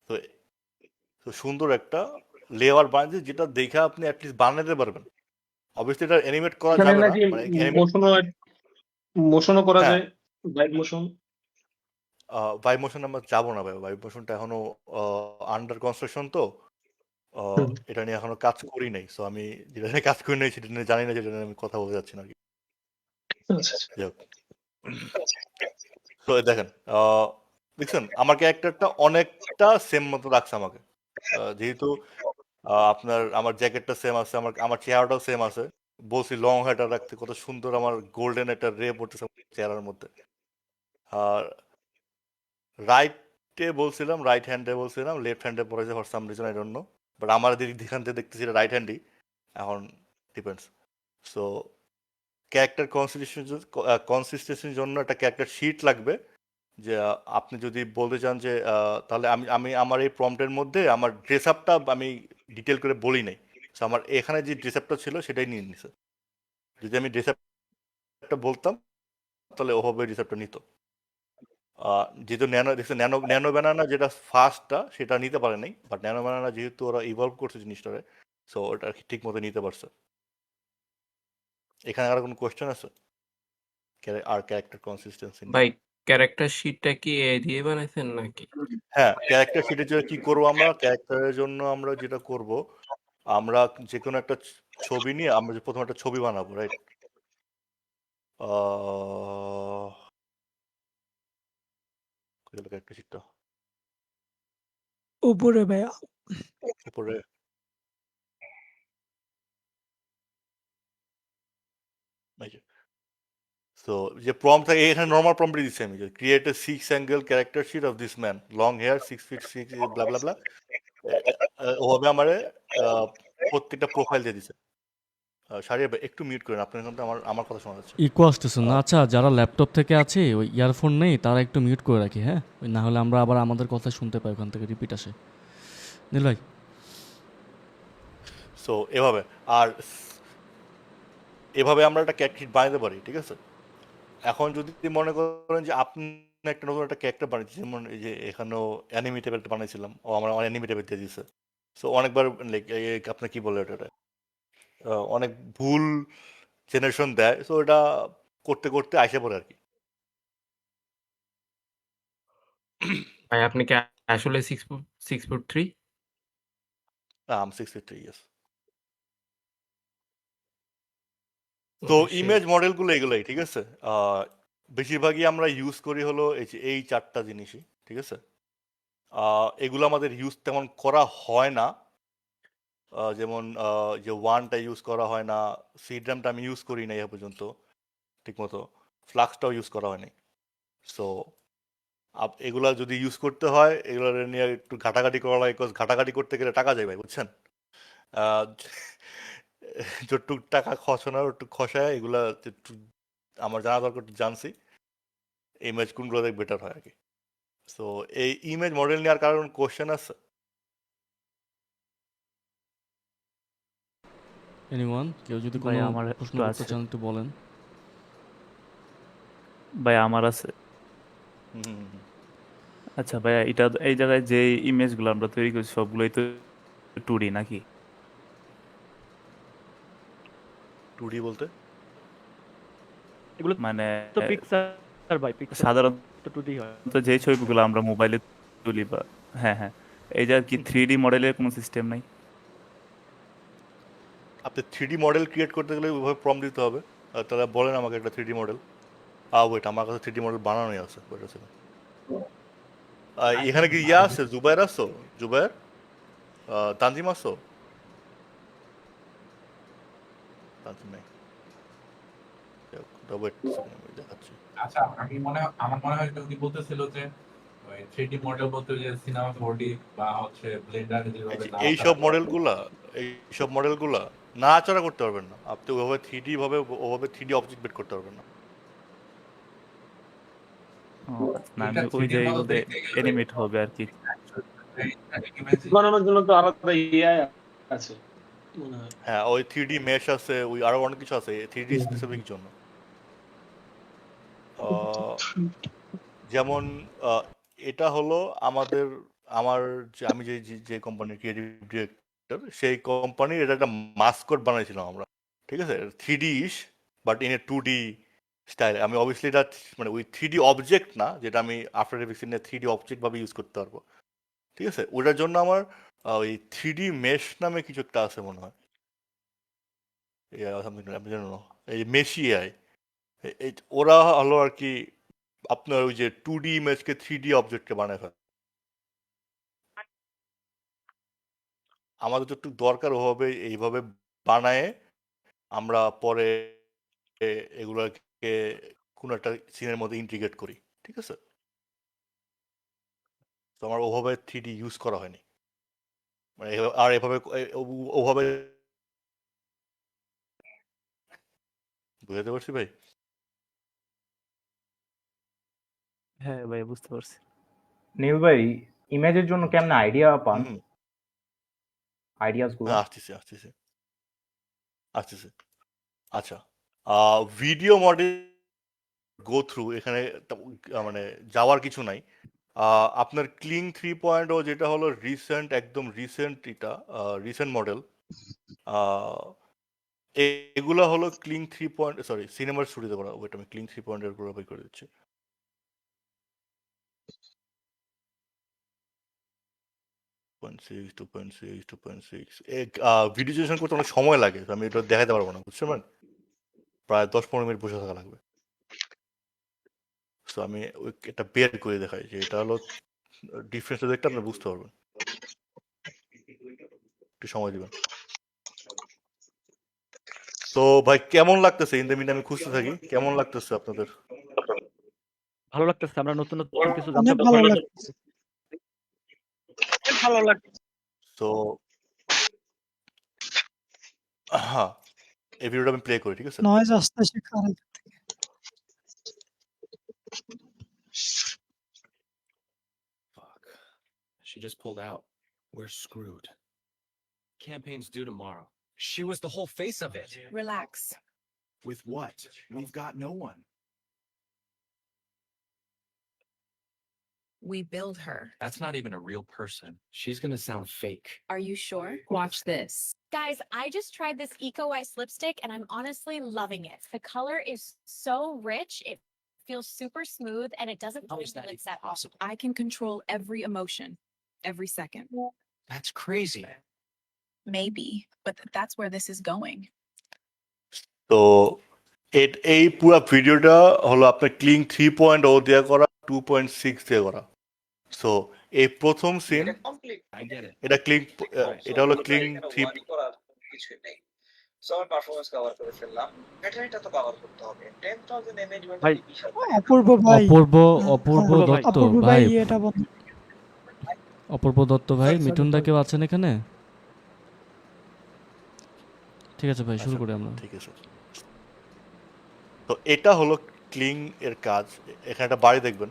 তো তো সুন্দর একটা লেয়ার বানিয়েছে যেটা দেখে আপনি অ্যাটলিস্ট বানাতে পারবেন। অবভিয়াসলি এটা অ্যানিমেট করা এখানে যাবে না, নাকি মানে মোশনও করা হ্যাঁ, যায়, লাইভ মোশন। ভাইব মোশন আমরা যাবো না ভাই, ভাইব মোশনটা এখনো আন্ডার কনস্ট্রাকশন। তো এটা নিয়ে এখনো কাজ করি নাই। সো আমি যেটা নিয়ে কাজ করি নাই সেটা নিয়ে জানি না, যেটা নিয়ে আমি কথা বলতে যাচ্ছি না আর কি। যাই হোক। তো দেখেন দেখছেন আমার ক্যারেক্টারটা অনেকটা সেম মতো লাগছে আমাকে। যেহেতু আপনার আমার জ্যাকেটটা সেম আছে, আমার চেহারাটাও সেম আছে। বলছি লং হেয়ারটা রাখতে, কত সুন্দর আমার গোল্ডেন একটা রে পড়তেছে চেহারার মধ্যে। আর রাইট হ্যান্ডে বলছিলাম, লেফট হ্যান্ডে পড়েছে for some reason, I don't know. But আমার দিক থেকে দেখতেছি রাইট হ্যান্ডই, এখন ডিপেন্ডস। সো ক্যারেক্টার কনসিস্টেন্সির জন্য একটা ক্যারেক্টার শিট লাগবে, যে আপনি যদি বলতে চান যে তাহলে আমি আমি আমার এই প্রম্পটের মধ্যে আমার ড্রেস আপটা আমি ডিটেল করে বলি নাই। সো আমার এখানে যে ড্রেস আপটা ছিল সেটাই নিয়ে নিছে। যদি আমি ড্রেস আপটা বলতাম তাহলে ওভাবে ড্রেস আপটা নিত। যেহেতু ন্যানো ব্যানানা যেটা ফার্স্টটা সেটা নিতে পারে নাই, বাট ন্যানো ব্যানানা যেহেতু ওরা ইভলভ করছে জিনিসটারে, সো ওটা ঠিক মতো নিতে পারছে। এখানে আর কোনো কোয়েশ্চেন আছে আর ক্যারেক্টার কনসিস্টেন্সি নিয়ে? ভাই ক্যারেক্টার শিটটা কি এআই দিয়ে বানাইছেন নাকি? হ্যাঁ, ক্যারেক্টার শিটের জন্য কি করবো আমরা, ক্যারেক্টারের জন্য আমরা যেটা করব, আমরা যে কোনো একটা ছবি নিয়ে আমরা প্রথমে একটা ছবি বানাবো, রাইট। ক্যারেক্টার শিটটা উপরে ভাইয়া। উপরে সো যে প্রম্পট থাকে এখানে নরমাল প্রম্পটই দিচ্ছি আমি, যে create a 6 angle character sheet of this man, long hair, 6 feet 6 blah blah blah. ওভাবে আমারে প্রত্যেকটা প্রোফাইল দিয়ে দিছে। শাহরিয়ার ভাই একটু মিউট করেন, আপনার কিন্তু আমার কথা শোনা যাচ্ছে। ইকো আসতেছে না। আচ্ছা, যারা ল্যাপটপ থেকে আছে ওই ইয়ারফোন নেই তারা একটু মিউট করে রাখি, হ্যাঁ। ওই না হলে আমরা আবার আমাদের কথা শুনতে পাই, ওখান থেকে রিপিট আসে। নীল ভাই। সো এভাবে আর এভাবে আমরা একটা ক্যারেক্টার বানাতে পারি, ঠিক আছে? এখন যদি মনে করেন যে আপনি একটা নতুন একটা ক্যারেক্টার বানিয়েছি, যেমন এই যে এখানেও অ্যানিমেটেবল একটা বানিয়েছিলাম, ও আমার অ্যানিমেটেবল দিয়ে দিছে। সো অনেকবার লাইক আপনার কি বলে এটা অনেক ভুল জেনারেশন দেয়, সো এটা করতে করতে আইসা পড়ে আর কি। ভাই আপনি কি আসলে 6'3"? আম 63 ইয়ার্স। তো Oh, shit. ইমেজ মডেলগুলো এগুলোই, ঠিক আছে? বেশিরভাগই আমরা ইউজ করি হলো এই চারটা জিনিসই, ঠিক আছে? এগুলো আমাদের ইউজ তেমন করা হয় না। যেমন যে ওয়ানটা ইউজ করা হয় না, সিড্রামটা আমি ইউজ করি না এ পর্যন্ত ঠিকমতো, ফ্লাক্সটাও ইউজ করা হয়নি। সো এগুলা যদি ইউজ করতে হয়, এগুলো নিয়ে একটু ঘাটাঘাটি করা লাগে, বিকজ ঘাটাঘাটি করতে গেলে টাকা যায় ভাই, বুঝছেন? আহ, যতটুক টাকা খসানোর একটু খসায় এগুলা একটু আমার জানা দরকার, একটু জানছি ইমেজ কোনগুলো বেটার হয় আর কি। সো এই ইমেজ মডেল নেওয়ার কারণ কোশ্চেন আছে? এনিওয়ান, কেউ যদি ভাই কোনো আমার প্রশ্ন একটু করতে আছে চান একটু বলেন। ভাই আমার আছে। হুম হুম হুম। আচ্ছা ভাইয়া, এটা এই জায়গায় যে ইমেজগুলো আমরা তৈরি করছি সবগুলোই তো 2D নাকি? 2D বলতে এগুলো মানে তো পিক্সার ভাই, পিক্সার সাধারণত তো 2D হয়। যে ছবিগুলো আমরা মোবাইলে তুলি বা হ্যাঁ হ্যাঁ, এই যে আর কি 3D মডেলের কোনো সিস্টেম নাই? আপনি 3D মডেল ক্রিয়েট করতে গেলে ওইভাবে প্রম্পট দিতে হবে। তাহলে বলেন আমাকে একটা 3D মডেল। ওয়েট, আমার কাছে 3D মডেল বানানোই আছে, ওয়েট আছে। এখানে কি ইয়া আছে? জুবাইর আছো? জুবাইর, তানজিম আছো? তানজিম নাই। ওয়েট আমি দেখাচ্ছি। আচ্ছা, আমার মনে হয় উনি বলতেছিল যে ওই 3D মডেল বলতে যে সিনেমা 4D বা হচ্ছে ব্লেন্ডারে যেভাবে এইসব মডেলগুলা নাড়াচাড়া করতে পারবেন না আপনি, ওভাবে 3D অবজেক্ট বের করতে পারবেন না। ও আচ্ছা, না আমি ওই যে এগুলোতে অ্যানিমেট হবে আর কি। বানানোর জন্য তো আলাদা এআই আছে মনে হয়। হ্যাঁ, ওই 3D মেশ আছে, ওই আরো অনেক কিছু আছে 3D স্পেসিফিক জন্য। আহ, যেমন এটা হলো আমার আমি যে কোম্পানির ক্রিয়েটিভ ডিরেক্টর, সেই কোম্পানির এটা একটা মাস্কট বানাইছিলাম আমরা, ঠিক আছে? 3D is, but in a 2D style. আমি অবভিয়াসলি এটা মানে ওই 3D অবজেক্ট না, যেটা আমি আফটার এফেক্টস এ 3D অবজেক্ট ভাবে ইউজ করতে পারবো, ঠিক আছে? ওটার জন্য আমার ওই 3D মেশ নামে কিছু একটা আছে মনে হয়, আমি জানো না, এই মেশি এআই। ওরা হলো আর কি আপনার ওই যে 2D ইমেজকে 3D অবজেক্টকে বানায় ফেলে। আমাদের যতটুকু দরকার ওভাবে এইভাবে বানায় আমরা পরে এগুলোকে কোনো একটা সিনের মধ্যে ইন্টিগ্রেট করি, ঠিক আছে? তো আমার ওভাবে 3D ইউজ করা হয়নি, মানে আর এভাবে ওভাবে বুঝাতে পারছি ভাই? হ্যাঁ ভাই বুঝতে পারছি। নীল ভাই, ইমেজের জন্য কেমন আইডিয়া পান? হুম, আইডিয়াস গুলো আসতেছে আসতেছে আসতেছে। আচ্ছা, ভিডিও মডেল গো থ্রু এখানে মানে যাওয়ার কিছু নাই। আপনার ক্লিং 3.0 যেটা হলো রিসেন্ট, একদম রিসেন্ট, এটা রিসেন্ট মডেল। এগুলো হলো ক্লিং 3. সরি, সিনেমার স্টুডিওতে করা। ওয়েট, আমি ক্লিং 3.0 এর পুরো বের করে দিচ্ছি। ভিডিও জেনারেশন করতে অনেক সময় লাগে, তো আমি এটা দেখাতে পারবো না, বুঝছেন? প্রায় 10-15 মিনিট বসে থাকা লাগবে। তো আমি এটা বের করে দেখাই যে এটা হলো ডিফারেন্সটা, দেখতে আপনি বুঝতে পারবেন। একটু সময় দিবেন। তো ভাই কেমন লাগতেছে? ইন দ্য মিন আমি খুঁজতে থাকি, কেমন লাগতেছে আপনাদের? ভালো লাগতেছে, আমরা নতুন নতুন কিছু জানতে অনেক ভালো পারছি। লাগছে। তো হ্যাঁ, এই ভিডিওটা আমি প্লে করি, ঠিক আছে? নয়েজ আসতেছে খারাপ। She just pulled out. We're screwed. campaign's due tomorrow. She was the whole face of it. Relax. With what? We've got no one. We build her. That's not even a real person. She's gonna sound fake. Are you sure? Watch this. Guys, I just tried this Eco Ice lipstick and I'm honestly loving it. The color is so rich. It feels super smooth and it doesn't How pull is the that lips even at all. possible? I can control every emotion, every second. That's crazy. Maybe, but that's where this is going. তো এই পুরো ভিডিওটা হলো আপনার ক্লিং 3.0 দিয়ে করা 2.6 দিয়ে করা। সো এই প্রথম সিন I get it. এটা ক্লিং এটা হলো ক্লিং 3 কিছুই নেই। সো আমি পারফরম্যান্স কভার করে ফেললাম। ব্যাটারিটা তো কভার করতে হবে। 10,000 mAh ভাই বিশাল অপূর্ব ভাই অপূর্ব দত্ত অপূর্ব ভাই, ভাই এটা বন্ধ। অপূর্ব দত্ত ভাই, মিঠুন দা কেউ আছেন এখানে? ঠিক আছে ভাই, শুরু করি আমরা। ঠিক আছে। তো এটা হলো ক্লিং এর কাজ। এখানে একটা বাড়ি দেখবেন,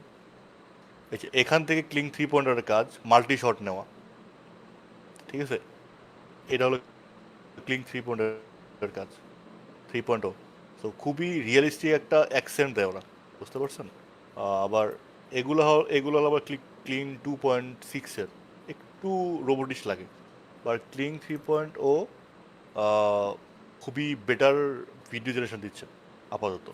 এই যে এখান থেকে ক্লিং 3.0 এর কাজ মাল্টি শট নেওয়া, ঠিক আছে? এটা হলো ক্লিং 3.0 এর কাজ, 3.0। তো খুবই রিয়েলিস্টিক একটা অ্যাকসেন্ট দেয় ওরা, বুঝতে পারছেন? আবার এগুলো হলো আবার ক্লিং 2.6 এর একটু রোবোটিস লাগে, বাট ক্লিং 3.0 খুবই বেটার ভিডিও জেনারেশন দিচ্ছে আপাতত।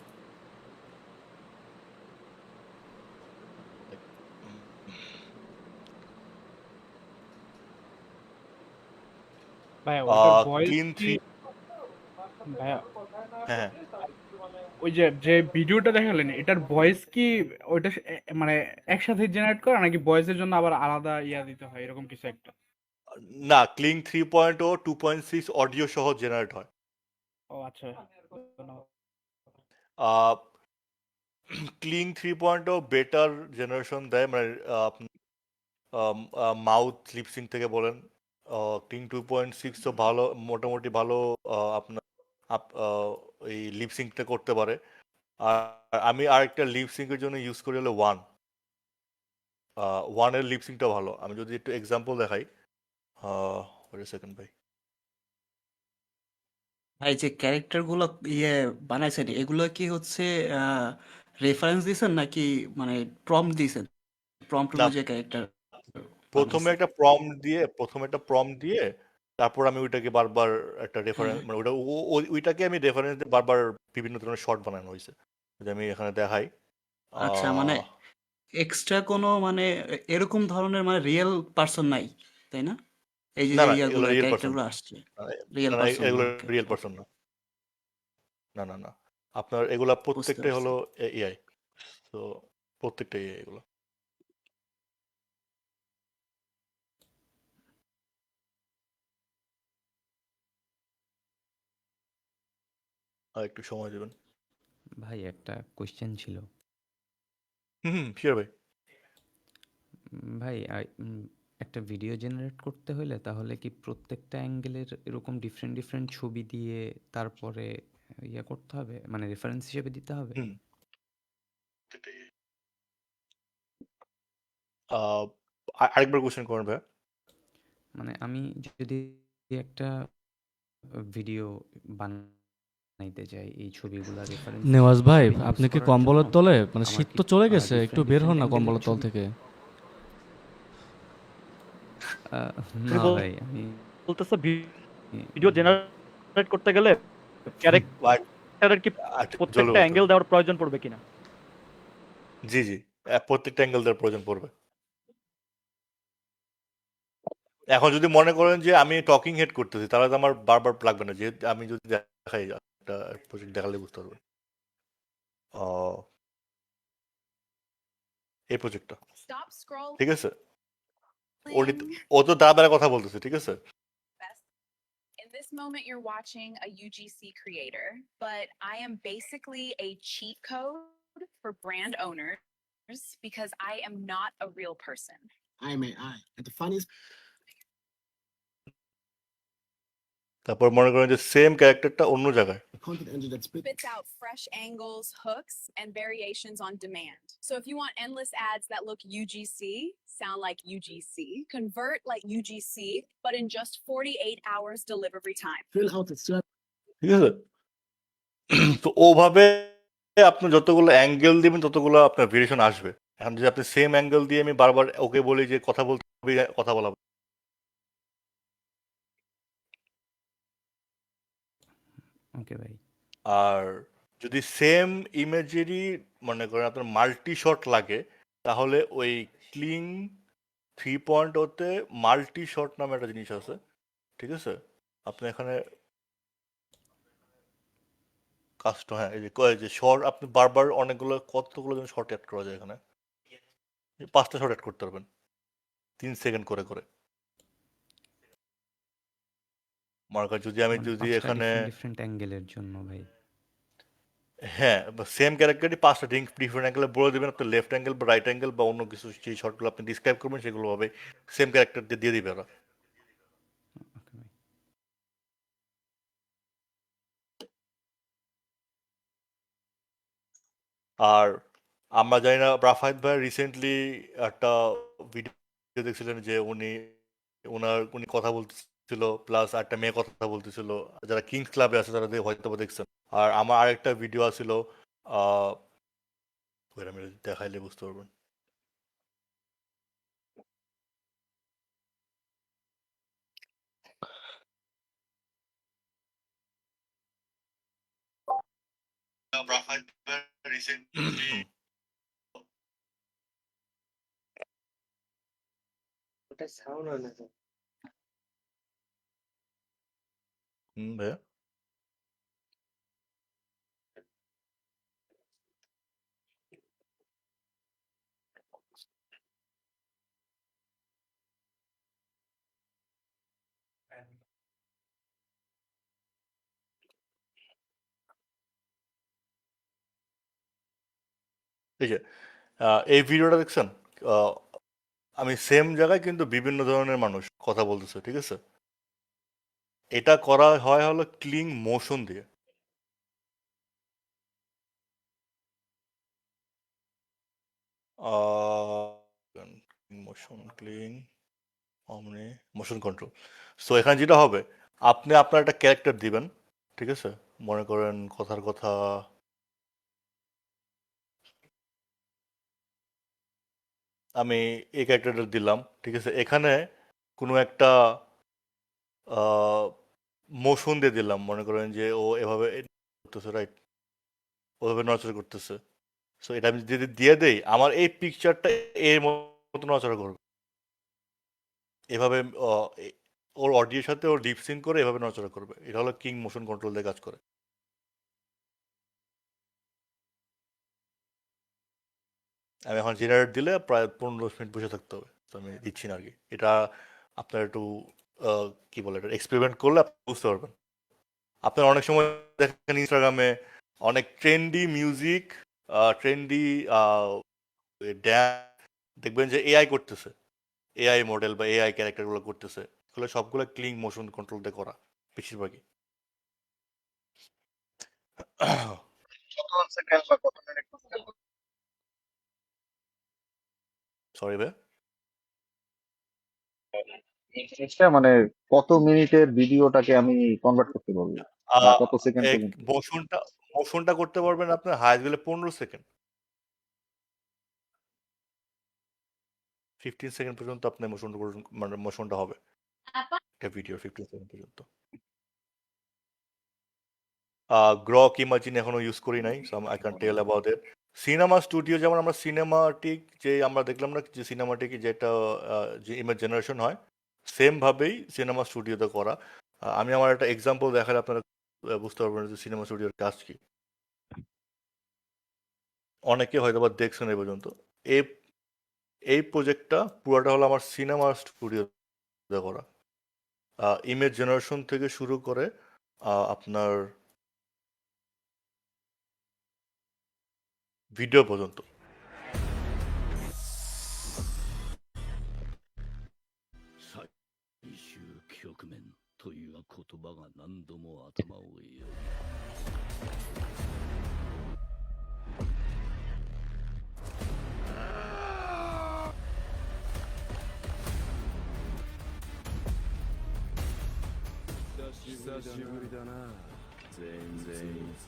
ভাইয়া ওটার ভয়েস ক্লিন কি 3 ভাইয়া হ্যাঁ ওই যে ভিডিওটা দেখালেন এটার ভয়েস কি ওইটা মানে একসাথে জেনারেট করা নাকি ভয়েসের জন্য আবার আলাদা ইয়া দিতে হয় এরকম কিছু একটা? না, ক্লিং 3.0 2.6 অডিও সহ জেনারেট হয়। ও আচ্ছা, ধন্যবাদ। ক্লিং 3.0 বেটার জেনারেশন দেয়, মানে মাউথ লিপসিং থেকে বলেন। ক্লিং 2.6 তো ভালো, মোটামুটি ভালো আপনার এই লিপসিংটা করতে পারে। আর আমি আরেকটা লিপসিংয়ের জন্য ইউজ করি হলো ওয়ানের লিপসিংটা ভালো। আমি যদি একটু এক্সাম্পল দেখাই, ওয়েট আ সেকেন্ড ভাই। ভাই যে ক্যারেক্টার গুলো বানাইছেন এগুলো কি হচ্ছে রেফারেন্স দিয়েছেন নাকি মানে প্রম্পট দিয়েছেন? প্রম্পট না, অনুযায়ী ক্যারেক্টার প্রথমে বানাইছেন? একটা প্রম্পট দিয়ে তারপর আমি ওইটাকে বারবার একটা রেফারেন্স, মানে ওইটাকে আমি রেফারেন্স দিয়ে বারবার বিভিন্ন ধরনের শর্ট বানানো হয়েছে, যদি আমি এখানে দেখাই। আচ্ছা, মানে এক্সট্রা কোনো মানে এরকম ধরনের মানে রিয়েল পারসন নাই, তাই না? এই যে না যে না, ইয়াগুলো এগুলো রিয়েল পারসন ক্যারেক্টারগুলো না, আসছে রিয়েল না না, পারসন না। এগুলো ওকে, রিয়েল পারসন না, না না না। আপনার এগুলা বুঝতে প্রত্যেকটাই পারছি। হলো এআই, তো প্রত্যেকটাই এআই এগুলো। আর একটু সময় দেবেন। ভাই একটা কোশ্চেন ছিল। হুম, শিওর ভাই। ভাই একটা ভিডিও জেনারেট করতে হলে তাহলে কি প্রত্যেকটা অ্যাঙ্গেলের এরকম ডিফারেন্ট ডিফারেন্ট ছবি দিয়ে তারপরে ইয়ে করতে হবে, মানে রেফারেন্স হিসেবে দিতে হবে? হুম, আরেকবার কোশ্চেন করেন ভাই। মানে আমি যদি একটা ভিডিও বানাইতে চাই, এই ছবিগুলা রেফারেন্স নেওয়াজ ভাই, হিসেবে ইউজ আপনি কি করার কম্বলের জন্য তলে? মানে আমার শীত কি তো চলে গেছে, একটু ডিফারেন্ট বের হন ডিফারেন্ট না অ্যাঙ্গেলের কম্বলের তল ছবি? থেকে। না ভাই, আমি বলতেছে ভিডিও জেনারেট করতে গেলে ক্যারেক্টারের কি প্রত্যেকটা অ্যাঙ্গেল দেওয়ার প্রয়োজন পড়বে কিনা? জি জি, প্রত্যেকটা অ্যাঙ্গেল দেওয়ার প্রয়োজন পড়বে। এখন যদি মনে করেন যে আমি টকিং হেড করতেছি, তাহলে তো আমার বারবার লাগবে না, যেহেতু আমি যদি দেখাই একটা প্রজেক্ট দেখালে বুঝতে পারবেন। এই প্রজেক্টটা Stop scrolling. ঠিক আছে, ও তো দাদার কথা বলতেছে, ঠিক আছে? In this moment, you're watching a UGC creator, but I am basically a cheat code for brand owners because I am not a real person. I mean, and the funniest তারপর মনে করেন যে সেম ক্যারেক্টারটা অন্য জায়গায়। Spits out fresh angles, hooks, and variations on demand. So if you want endless ads that look UGC, sound like UGC, convert like UGC, but in just 48 hours delivery time. ঠিক আছে? তো ওভাবে আপনি যতগুলো angle দিবেন ততগুলো আপনার variation আসবে। এখন যদি আপনি সেম অ্যাঙ্গেল দিয়ে আমি বারবার ওকে বলি যে কথা বলতে হবে, কথা বলা। ওকে ভাই। আর যদি সেম ইমেজেরই মনে করেন আপনার মাল্টি শট লাগে, তাহলে ওই ক্লিং 3.0 তে মাল্টি শট নামে একটা জিনিস আছে, ঠিক আছে? আপনি এখানে হ্যাঁ, এই যে শর্ট আপনি বারবার অনেকগুলো কতগুলো যেন শর্ট অ্যাড করা যায় এখানে। 5টা শর্ট অ্যাড করতে পারবেন 3 সেকেন্ড করে করে। মার্কার যদি আমি মানে যদি 5টা এখানে ডিফারেন্ট অ্যাঙ্গেলের জন্য ভাই। হ্যাঁ, সেম ক্যারেক্টারই 5টা ডিফারেন্ট অ্যাঙ্গেলে বলে দিবেন আপনি লেফট অ্যাঙ্গেল বা রাইট অ্যাঙ্গেল বা অন্য কিছু যে শর্টগুলো আপনি ডিসক্রাইব করবেন সেগুলো হবে সেম ক্যারেক্টার দিয়ে দিবে ওরা। আর আমরা জানি না রাফায়েত ভাই রিসেন্টলি একটা ভিডিও দেখছিলেন যে উনি কথা বলতেছিল প্লাস একটা মেয়ে কথা বলতেছিল, যারা কিংস ক্লাবে আছে তারা হয়তো দেখছেন। আর আমার আরেকটা ভিডিও আছিল আমি দেখাইলে বুঝতে পারবেন। ওটা সাউন্ড হয় না। ভাইয়া এই যে এই ভিডিওটা দেখছেন, আমি সেম জায়গায় কিন্তু বিভিন্ন ধরনের মানুষ কথা বলতেছে, ঠিক আছে? এটা করা হয় হলো ক্লিং মোশন দিয়ে। মোশন ক্লিং অমনি মোশন কন্ট্রোল। সো এখানে যেটা হবে আপনি আপনার একটা ক্যারেক্টার দিবেন, ঠিক আছে? মনে করেন কথার কথা আমি এই ক্যারেক্টারটা দিলাম, ঠিক আছে? এখানে কোনো একটা মোশন দিয়ে দিলাম, মনে করেন যে ও এভাবে করতেছে, রাইট? ওভাবে নড়াচড়া করতেছে। সো এটা আমি যদি দিয়ে দেই আমার এই পিকচারটা এর মতো নড়াচড়া করবে এভাবে, ওর অডিওর সাথে ওর লিপ সিঙ্ক করে এভাবে নড়াচড়া করবে। এটা হলো কিং মোশন কন্ট্রোল দিয়ে কাজ করে। আমি এখন জেনারেট দিলে প্রায় 15 মিনিট বসে থাকতে হবে, তো আমি দিচ্ছি না আর কি। এটা আপনার একটু কি বলে এটা এক্সপেরিমেন্ট করলে আপনি বুঝতে পারবেন। আপনার অনেক সময় দেখেন ইনস্টাগ্রামে অনেক ট্রেন্ডি মিউজিক, ট্রেন্ডি ড্যান্স দেখবেন যে এআই করতেছে, এআই মডেল বা এআই ক্যারেক্টারগুলো করতেছে, এগুলো সবগুলো ক্লিং মোশন কন্ট্রোল দিয়ে করা বেশিরভাগই। সরি ভাই, মানে কত মিনিটের ভিডিওটাকে আমি কনভার্ট করতে পারবো বা কত সেকেন্ড পর্যন্ত? মোশনটা করতে পারবেন আপনার হাইস্ট গেলে 15 সেকেন্ড, 15 সেকেন্ড পর্যন্ত আপনার মানে মোশনটা হবে একটা ভিডিও 15 সেকেন্ড পর্যন্ত। গ্রক ইমাজিন এখনো ইউজ করি নাই, so I can tell about it. Cinema studio যেমন আমরা সিনেমাটিক যে আমরা দেখলাম না যে সিনেমাটিক যেটা যে ইমেজ জেনারেশন হয় সেম ভাবেই সিনেমা স্টুডিওতে করা। আমি আমার একটা এক্সাম্পল দেখালে আপনারা বুঝতে পারবেন যে সিনেমা স্টুডিওর কাজ কি। অনেকে হয়তো বা দেখছেন এই পর্যন্ত। এই প্রজেক্টটা পুরোটা হলো আমার সিনেমা স্টুডিওতে করা। ইমেজ জেনারেশন থেকে শুরু করে আপনার ভিডিও পর্যন্ত। 言葉が何度も頭をよぎる。久しぶりだな。全然いつ。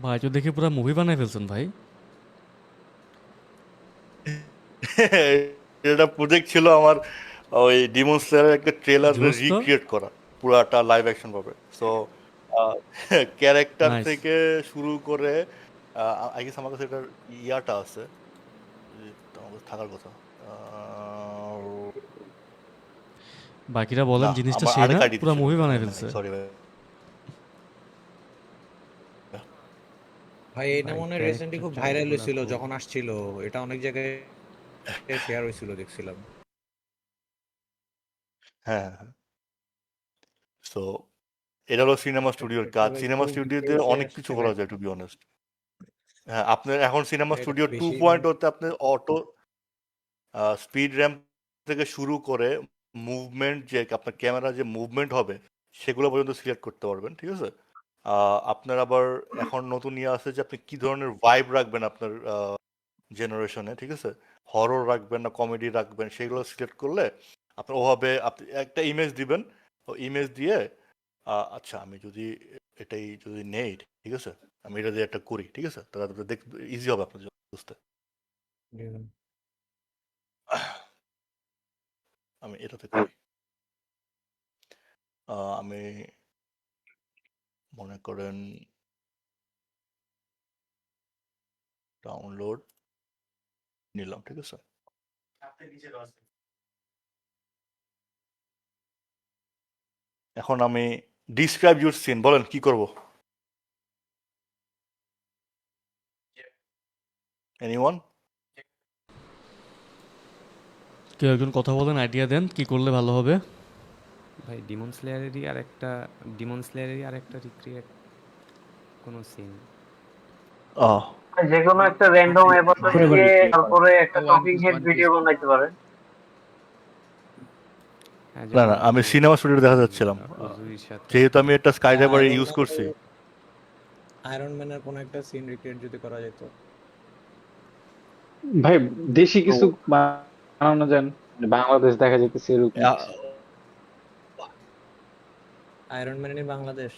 ভাই তো দেখে পুরো মুভি বানায় ফেলছেন ভাই। এটা প্রজেক্ট ছিল আমার ওই ডিমন স্লেয়ারের একটা ট্রেলার জোস তো। রিক্রিয়েট করা পুরাটা লাইভ অ্যাকশন ভাবে। So character nice. থেকে শুরু করে আই গেস আমার কাছে এটার ইয়াটা আছে যে আমার কাছে থাকার কথা। বাকিরা বলেন না জিনিসটা আমার সেই আরেক না আইডি পুরো ছিল, মুভি বানায় মনে নাই, ফেলছে। সরি ভাই। ভাই এটা ভাই মনে হয় রিসেন্টলি খুব ক্যারেক্টারটা ভাইরাল এগুলা হয়েছিল খুব যখন আসছিল, এটা অনেক জায়গায় শেয়ার হয়েছিল দেখছিলাম। হ্যাঁ হ্যাঁ। সো এটা হলো সিনেমা স্টুডিওর কাজ। সিনেমা স্টুডিওতে অনেক কিছু করা যায় টু বি অনেস্ট। হ্যাঁ আপনার এখন সিনেমা এটা স্টুডিও বেশি 2.0 তে আপনি অটো স্পিড র্যাম্প থেকে শুরু করে মুভমেন্ট যে আপনার ক্যামেরা যে মুভমেন্ট হবে সেগুলো পর্যন্ত সিলেক্ট করতে পারবেন, ঠিক আছে? আপনার আবার এখন নতুন ইয়ে আছে যে আপনি কি ধরনের ভাইব রাখবেন আপনার জেনারেশনে, ঠিক আছে? হরর রাখবেন না কমেডি রাখবেন সেগুলো সিলেক্ট করলে আপনার ওভাবে আপনি একটা ইমেজ দিবেন, ও ইমেজ দিয়ে আচ্ছা আমি যদি এটাই যদি নেই, ঠিক আছে? আমি এটা দিয়ে একটা করি, ঠিক আছে? তাহলে আপনার দেখতে ইজি হবে আপনার জন্য বুঝতে। আমি এটাতে করি। আমি মনে করেন ডাউনলোড নিলাম, ঠিক আছে? এখন আমি ডিসক্রাইব ইউর সিন বলেন কি করব? এনিওয়ান? কেউ একজন কথা বলেন, আইডিয়া দেন কি করলে ভালো হবে। ভাই ডিমন স্লেয়ারেরই আরেকটা রিক্রিয়েট কোনো সিন। যে কোনো একটা র্যান্ডম অ্যাভাটার দিয়ে তারপরে একটা টকিং হেড ভিডিও বানাইতে পারেন। হ্যাঁ না যেমন না ওই আমি যে সিনেমা স্টুডিও দেখা যাচ্ছিলাম। উজুরির সাথে যেহেতু আমি একটা স্কাই ড্রাইভার ইউজ করছি। আয়রন ম্যানের কোন একটা সিন রিক্রিয়েট যদি করা যেত। ভাই দেশি কিছু বানানো যান, মানে বাংলাদেশ দেখা যেতেছে এরকম কিছু। Iron Man in Bangladesh.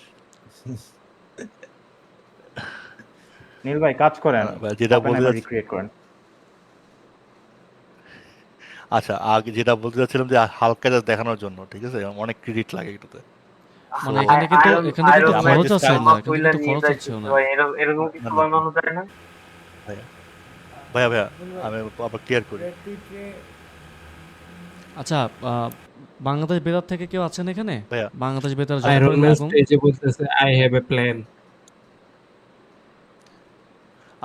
Neel ভাই কাজ করেন, যেটা বলতে ওপেনহাইমার যাচ্ছি রিক্রিয়েট করেন। আচ্ছা আগে যেটা বলতে যাচ্ছিলাম যে হালকা জাস্ট দেখানোর জন্য, ঠিক আছে? অনেক ক্রেডিট লাগে এটাতে। মানে এখানে কিন্তু আয়রন ম্যান খরচ আছে না, এখানে কইলা কিন্তু নিয়ে খরচ হচ্ছে যাইতেছে না। ভাই, এরকম কিছু বানানো যায় না? ভাইয়া ভাইয়া ভাইয়া আমি আবার ক্লিয়ার করি। আচ্ছা বাংলাদেশ বেতার থেকে কেউ আছেন এখানে? ভাইয়া বাংলাদেশ বেতার জয়েন আয়রন করেন ম্যান এরকম। স্টেজে বলতেছে আই হ্যাভ এ প্ল্যান।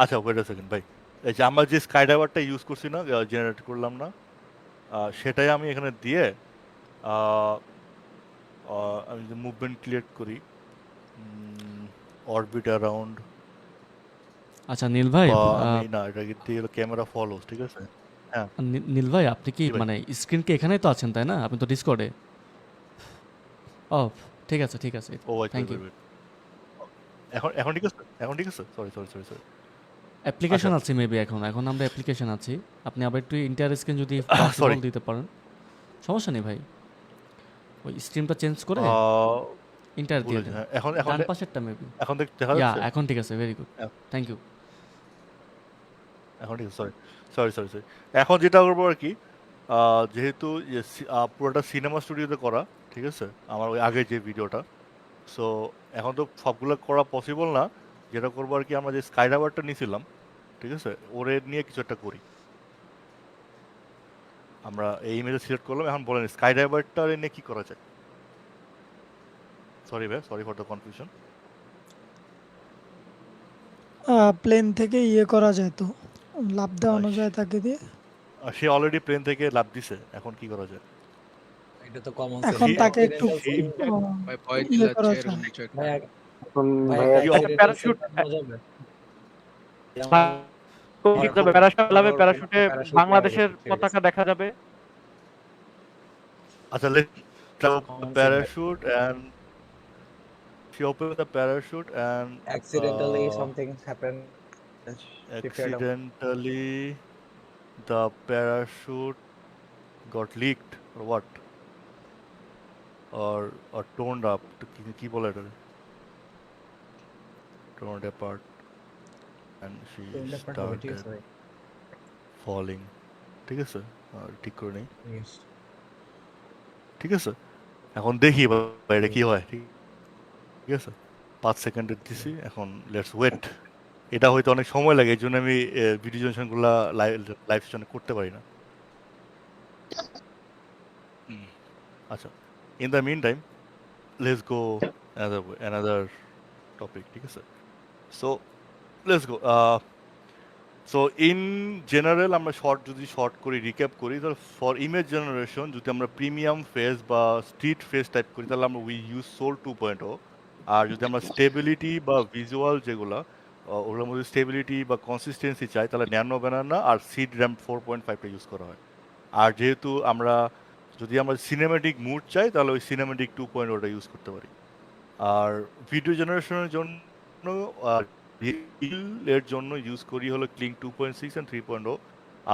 আচ্ছা ওয়েট আ সেকেন্ড ভাই। এই যে আমরা যে স্কাই ড্রাইভারটা ইউজ করছি না, জেনারেট করলাম না, সেটাই আমি এখানে দিয়ে আমি যে মুভমেন্ট ক্রিয়েট করি অরবিট অ্যারাউন্ড, আচ্ছা নীল ভাই, বা আমি না এটা দিয়ে ক্যামেরা ফলোস, ঠিক আছে? হ্যাঁ নীল ভাই আপনি কি জি ভাই। মানে স্ক্রিন কি এখানেই তো আছেন তাই না? আপনি তো ডিসকর্ডে। ও ঠিক আছে ঠিক আছে, ও wait thank wait you. Wait এখন এখন ঠিক আছে? এখন ঠিক আছে? Sorry sorry sorry sorry. Application আচ্ছা আছে মেবি এখন আমরা অ্যাপ্লিকেশন আছি। আপনি আবার একটু ইন্টার স্ক্রিন যদি সরি পসিবল দিতে পারেন। সমস্যা নেই ভাই। ওই স্ট্রিমটা চেঞ্জ করে ইন্টার দিয়ে বলেছি দেন। হ্যাঁ এখন এখন ডান পাশেরটা মেবি। এখন দেখা ইয়া যাচ্ছে? এখন ঠিক আছে, ভেরি গুড। Thank you. এখন ঠিক আছে, সরি সরি সরি সরি। এখন যেটা করবো আর কি, যেহেতু পুরোটা সিনেমা স্টুডিওতে করা, ঠিক আছে? আমার ওই আগে যে ভিডিওটা, সো এখন তো সবগুলো করা পসিবল না। যেটা করবো আর কি, আমরা যে স্কাই ড্রাইভারটা নিয়েছিলাম, ঠিক আছে? ওরে নিয়ে কিছু একটা করি। আমরা এই ইমেজে সিলেক্ট করলাম, এখন বলেন স্কাই ড্রাইভারটা নিয়ে কি করা যায়? সরি ভাই, sorry for the confusion. Plane থেকে ইয়ে করা যায় তো, লাভ দেওয়ানো যায় তাকে দিয়ে। সে অলরেডি প্লেন থেকে লাফ দিছে, এখন কি করা যায়? এটা তো কমন এখন সেন্স। তাকে একটু ভাই ভয় ইয়ে দিলাচ্ছে করা এরকম যায়। কিছু একটা। ভাই ভাই ভাই একটা কি একটা প্যারাশুট যাবে। প্যারাশুটে বাংলাদেশের পতাকা দেখা যাবে। আচ্ছা, let's open the parachute and she opened the parachute and Accidentally something happened. accidentally the parachute got leaked or what? Or torn up to কি বলে এটা? Torn apart and she started falling. ঠিক আছে? ঠিক করে নেই। Yes. ঠিক আছে? এখন দেখি ভাই এটা কি হয়। ঠিক আছে? 5 সেকেন্ডের দিছি, এখন লেটস ওয়েট। এটা হয়তো অনেক সময় লাগে, এই জন্য আমি ভিডিও জেনারেশনগুলো লাইভ সেশনে করতে পারি না। আচ্ছা, in the meantime let's go another topic. ঠিক আছে? So let's go. So in general আমরা যদি শর্ট করি, রিক্যাপ করি, তাহলে ফর ইমেজ জেনারেশন যদি আমরা প্রিমিয়াম ফেস বা স্ট্রিট ফেস টাইপ করি, তাহলে আমরা উই ইউজ সোল 2.0। আর যদি আমরা স্টেবিলিটি বা ভিজুয়াল যেগুলো ওগুলোর মধ্যে স্টেবিলিটি বা কনসিস্টেন্সি চাই, তাহলে ন্যানো ব্যানানা আর সিড র্যাম 4.5টা ইউজ করা হয়। আর যেহেতু যদি আমরা সিনেমেটিক মুড চাই, তাহলে ওই সিনেমেটিক 2.0টা ইউজ করতে পারি। আর ভিডিও জেনারেশনের জন্য রিল এর জন্য ইউজ করি হলো ক্লিং 2.6 and 3.0।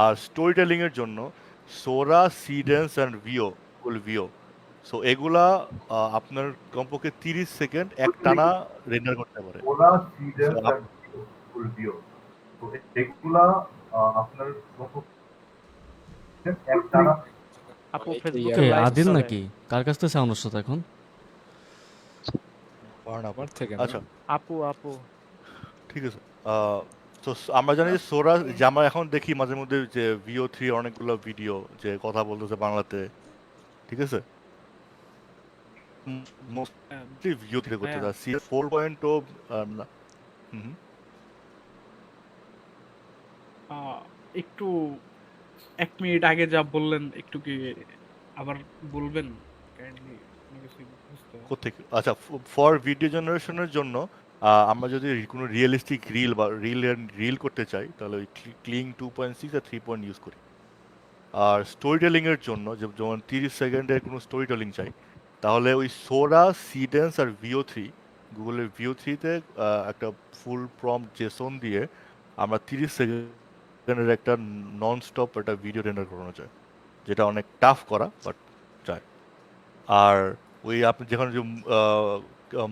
আর স্টোরি টেলিং এর জন্য সোরা, সিডেন্স অ্যান্ড ভিও। সো এগুলা আপনার কমপক্ষে 30 সেকেন্ড একটানা রেন্ডার করতে পারে। ওরা সিডেন্স আর ভিও, তো এগুলা আপনার একটানা। আপু ফেসবুকে কে লাইভ আদিল চলে। নাকি? কার কাছ থেকে সাউন্ড আসছে এখন? আমার থেকে না। আচ্ছা, আপু ঠিক আছে। তো আমরা জানি যে সোরা, যে আমরা এখন দেখি মাঝে মধ্যে যে VO3 অনেকগুলো ভিডিও যে কথা বলতেছে বাংলাতে। ঠিক আছে? মোস্টলি VO3 করতে ভাইয়া, যায়। CS 4.0 না। হুম। একটু 1 মিনিট আগে যা বললেন একটু কি আবার বলবেন? কাইন্ডলি কিছু বুঝতে। কোত্থেকে? আচ্ছা, ফর ভিডিও জেনারেশনের জন্য আমরা যদি কোনো রিয়েলিস্টিক রিল করতে চাই, তাহলে ওই ক্লিং 2.6 আর 3 ইউজ করি। আর স্টোরি টেলিং এর জন্য যেমন 30 সেকেন্ডের কোনো স্টোরি টেলিং চাই, তাহলে ওই সোরা, সিডেন্স আর VO3, গুগলের VO3-তে একটা ফুল প্রম্পট জেসন দিয়ে আমরা 30 সেকেন্ডের একটা নন স্টপ একটা ভিডিও রেন্ডার করানো যায়, যেটা অনেক টাফ করা, বাট যায়। আর ওই আপনি যেখানে যে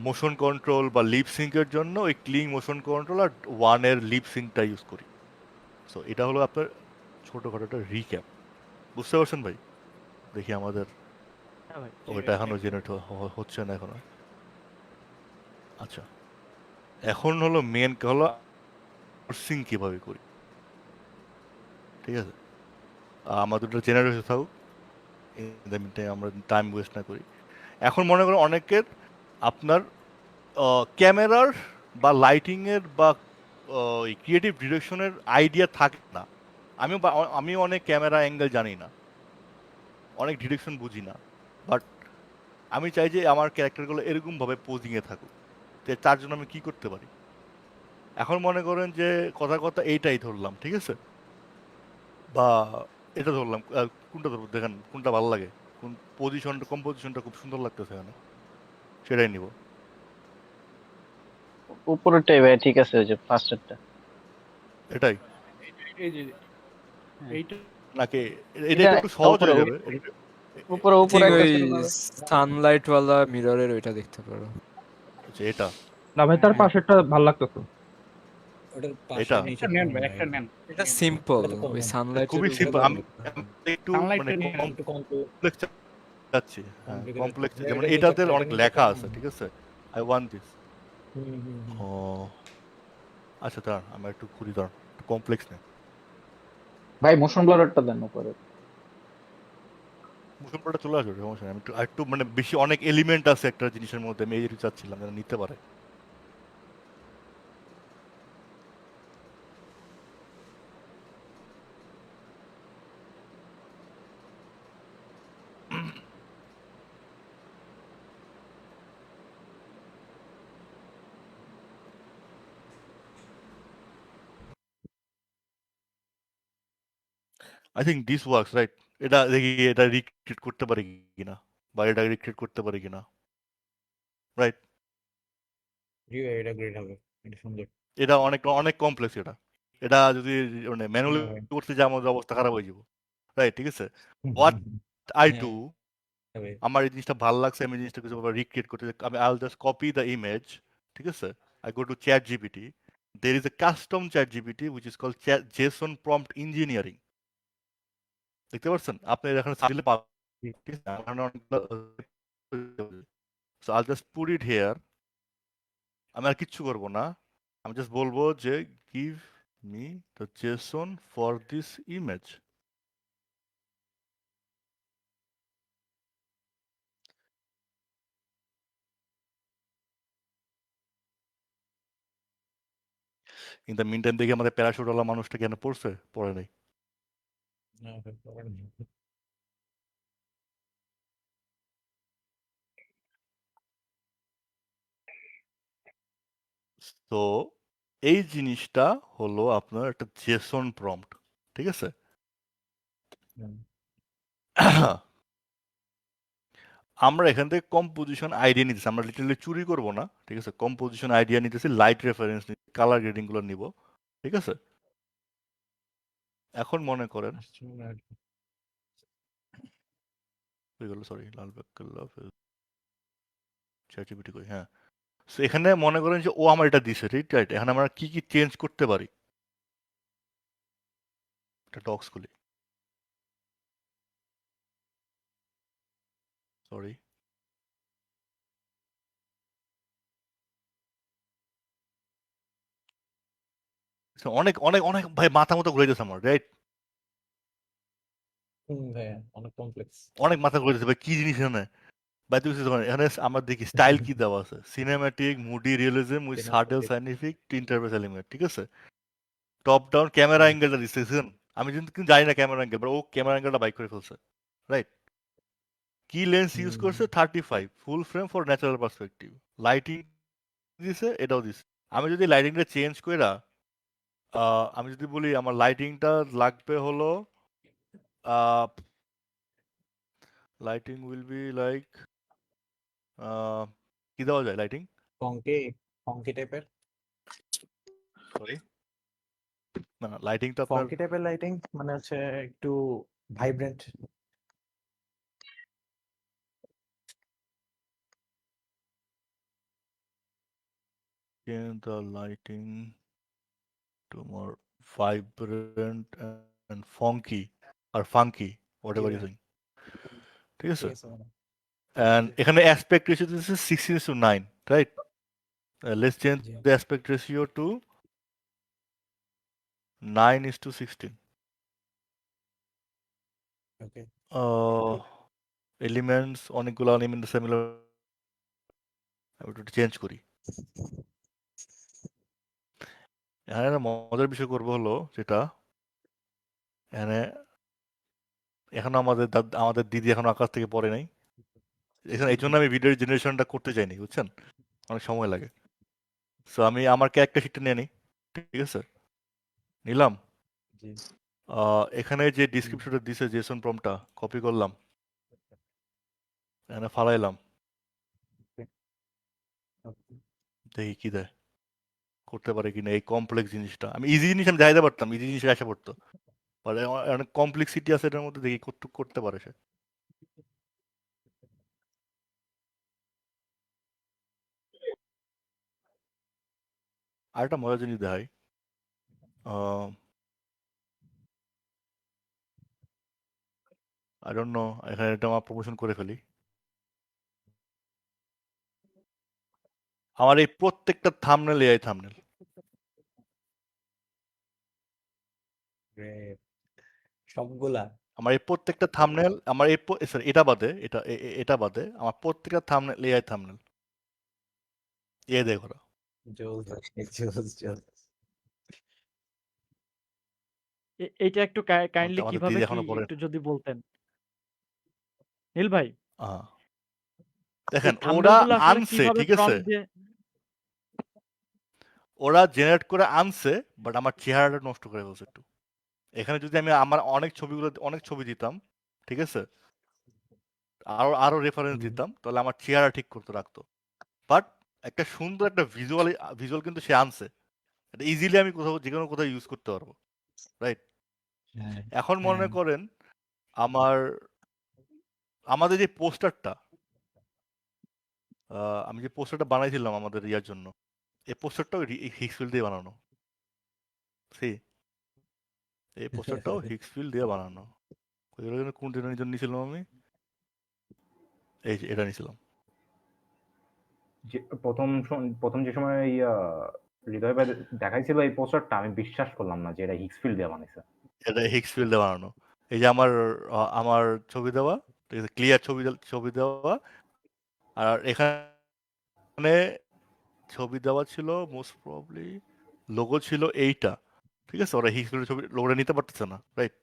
মোশন কন্ট্রোল বা লিপ সিঙ্কের জন্য ওই ক্লিং মোশন কন্ট্রোল আর 1-এর লিপ সিঙ্কটা ইউজ করি। সো এটা হলো আপনার ছোটোখাটো একটা রিক্যাপ। বুঝতে পারছেন ভাই? দেখি আমাদের হ্যাঁ ভাই, ওইটা এখনো জেনারেট হচ্ছে না এখনো। আচ্ছা, এখন হলো মেন হলো সোর্সিং কিভাবে করি। ঠিক আছে? আমাদের জেনারেট হতে থাকুক, আমরা টাইম ওয়েস্ট না করি। এখন মনে করেন অনেকের আপনার ক্যামেরার বা লাইটিংয়ের বা ক্রিয়েটিভ ডিরেকশনের আইডিয়া থাকে না। আমি অনেক ক্যামেরা অ্যাঙ্গেল জানি না, অনেক ডিরেকশন বুঝি না, বাট আমি চাই যে আমার ক্যারেক্টারগুলো এরকমভাবে পোজিংয়ে থাকুক। তো তার জন্য আমি কী করতে পারি? এখন মনে করেন যে কথা এইটাই ধরলাম, ঠিক আছে, বা এটা ধরলাম, কোনটা ধরবো দেখেন কোনটা ভালো লাগে, কোন কম্পোজিশনটা খুব সুন্দর লাগতেছে এখানে, সেটাই নিব। উপরেরটাই ভাই ঠিক আছে, ওই যে ফার্স্টেরটা। এটাই এই যে এইটা নাকি এটা একটু সহজ হয়ে যাবে। উপরে একটা সানলাইট ওয়ালা মিররের ওইটা দেখতে পারো। আচ্ছা, এটা না ভাই, তার পাশেরটা ভালো লাগতেছে। ওটার পাশে এটা নিচে নেন ভাই, একটা নেন। এটা সিম্পল, ওই সানলাইট খুবই সিম্পল। আমি একটু Sunlight মানে টা নিয়ে একটু কমপ্লেক্স যাচ্ছি। হ্যাঁ, কমপ্লেক্স, যেমন এটাতে অনেক লেখা আছে, ঠিক আছে, আই ওয়ান্ট দিস। ও আচ্ছা, দাঁড়ান আমি একটু ঘুরি, দাঁড়ান, কমপ্লেক্স নেই। ভাই মোশন ব্লারটা দেন উপরে। মুসলমানটা চলে আসবে, সমস্যা নেই। আমি একটু মানে বেশি অনেক এলিমেন্ট আছে একটা জিনিসের মধ্যে, আমি এই চাচ্ছিলাম যেন নিতে পারে। I think this works right. এটা দেখি এটা রিক্রিয়েট করতে পারি কিনা, বা এটা রিক্রিয়েট করতে পারি কিনা, রাইট? জি ভাই, এটা গ্রেট হবে, এটা সুন্দর। এটা অনেক অনেক কমপ্লেক্স। এটা এটা যদি মানে ম্যানুয়ালি হ্যাঁ ভাই। করতে যাই আমাদের অবস্থা খারাপ হয়ে যাবো, রাইট? ঠিক আছে, হোয়াট আই হ্যাঁ ডু, ভাই। আমার এই জিনিসটা ভালো লাগছে, আমি এই জিনিসটা কিছু রিক্রিয়েট করতে আমি I will just copy the image, ঠিক আছে? I go to ChatGPT, there is a custom ChatGPT which is called JSON prompt engineering. দেখতে পাচ্ছেন আপনি এখানে দিলে পাবেন, ঠিক আছে? আমার এখানে অনেকগুলো so I just put it here. আমি আর কিচ্ছু করব না, আমি জাস্ট বলবো যে give me the JSON for this image. In the meantime দেখি আমাদের প্যারাশুটওয়ালা মানুষটা কেন পড়ছে, পড়ে নাই। না ভাই, পারেন না। তো এই জিনিসটা হলো আপনার একটা জেসন প্রম্পট, ঠিক আছে? হুম। আমরা এখান থেকে কম্পোজিশন আইডিয়া নিতেছি, আমরা লিটারালি চুরি করব না, ঠিক আছে? কম্পোজিশন আইডিয়া নিতেছি, লাইট রেফারেন্স নিতেছি, কালার গ্রেডিং গুলো নিব, ঠিক আছে? এখন মনে করেন আসছে মনে হয়। হয়ে গেল, সরি, লাল কালার চ্যাটজিপিটি কই, হ্যাঁ। সো এখানে মনে করেন যে ও আমার এটা দিছে, ঠিক রাইট? এখানে আমরা কি কি চেঞ্জ করতে পারি, এটা ডক্স খুলি, সরি। অনেক অনেক অনেক ভাই মাথা মতো ঘুরে যাচ্ছে আমার, রাইট? ভাইয়া অনেক কমপ্লেক্স। অনেক মাথা ঘুরে যাচ্ছে ভাই, কি জিনিস এখানে ভাই? তুমি এখানে আমার দেখি স্টাইল কি দেওয়া আছে, cinematic, moody, realism with subtle scientific interfaces element, ঠিক আছে? টপ ডাউন ক্যামেরা অ্যাঙ্গেলটা দিচ্ছেন, আমি কিন্তু জানি না ক্যামেরা অ্যাঙ্গেল, বাট ও ক্যামেরা অ্যাঙ্গেলটা বাইক করে ফেলছে, রাইট? কি লেন্স ইউজ করছে? 35 full frame for natural perspective. Lighting দিছে, এটাও দিছে। আমি যদি লাইটিংটা চেঞ্জ কইরা আমি যদি বলি আমার লাইটিংটা লাগবে হলো লাইটিং উইল বি লাইক কি দেওয়া যায় লাইটিং? ফঙ্কি ফঙ্কি টাইপের। সরি, না না, লাইটিং তো আপনার ফঙ্কি টাইপের লাইটিং মানে হচ্ছে একটু vibrant. change the lighting to more vibrant and funky or funky, whatever you think, ঠিক আছে? And এখানে aspect ratio this is 16:9, right? Let's change the aspect ratio to 9:16. Okay. Elements অনেকগুলো এলিমেন্ট সিমিলার, আমি একটু change করি। এখানে একটা মজার বিষয় করবো হলো যেটা এখানে এখনো আমাদের দিদি এখনো আকাশ থেকে পড়ে নাই। এখানে এই জন্য আমি ভিডিও জেনারেশনটা করতে চাইনি, বুঝছেন? অনেক সময় লাগে। সো আমি আমার ক্যারেক্টার শিটটা নিয়ে নিই, ঠিক আছে? নিলাম। এখানে যে ডিসক্রিপশনটা দিছে জেসন প্রম্পটটা কপি করলাম, এখানে ফালাইলাম, দেখি কি দেয়, করতে পারে কিনা এই কমপ্লেক্স জিনিসটা। আমি ইজি জিনিস আমি যাইতে পারতাম, ইজি জিনিস আসা পড়তো, অনেক কমপ্লেক্সিটি আছে এটার মধ্যে, দেখি কতটুকু করতে পারে সে। আরেকটা মজার জিনিস দেখাই, আই ডোন্ট নো, এখানে এটা আমার প্রমোশন করে ফেলি। আমার এই প্রত্যেকটা থাম্বনেল এআই থাম্বনেল, সবগুলা। আমার এই প্রত্যেকটা থাম্বনেল, আমার এই সরি এটা বাদে, এটা বাদে আমার প্রত্যেকটা থাম্বনেল এআই থাম্বনেল, এ দেখো ওরা। এইটা একটু কাইন্ডলি আমাদের কিভাবে দিদি কি এখনো পড়ে। একটু যদি বলতেন নীল ভাই। দেখেন এই ওরা থাম্বনেলগুলো আসলে আনছে, কিভাবে ঠিক আছে, প্রম্পট দিয়ে ওরা জেনারেট করে আনছে, বাট আমার চেহারাটা নষ্ট করে ফেলছে একটু। এখানে যদি আমি আমার অনেক ছবি দিতাম, ঠিক আছে? আরো রেফারেন্স দিতাম, তাহলে আমার চেহারা ঠিক করতে রাখতো। বাট একটা সুন্দর একটা ভিজুয়াল কিন্তু সে আনছে। এটা ইজিলি আমি যেকোনো কোথাও ইউজ করতে পারবো। রাইট? হ্যাঁ এখন মনে হ্যাঁ করেন আমাদের যে পোস্টারটা আমি যে পোস্টারটা বানাইছিলাম আমাদের ইয়ার জন্য, এই পোস্টারটাও হিক্সফিল দিয়ে বানানো। সি এই পোস্টারটাও হিক্সফিল দিয়ে বানানো। কোন ডিজাইনের জন্য নিয়েছিলাম আমি? এই যে এটা নিয়েছিলাম। যে প্রথম যে সময় হৃদয় ভাই দেখাইছিল এই পোস্টারটা, আমি বিশ্বাস করলাম না যে এটা হিক্সফিল্ড দিয়ে বানাইছে। এটা হিক্সফিল দিয়ে বানানো। এই যে আমার ছবি দেওয়া, ঠিক আছে? ক্লিয়ার ছবি দেওয়া, আর এখানে ছবি দেওয়া ছিল মোস্ট প্রবাবলি লোগো ছিল এইটা, ঠিক আছে? ওরা হিক্সফিল্ডের ছবি লোগোটা নিতে পারতেছে না, রাইট?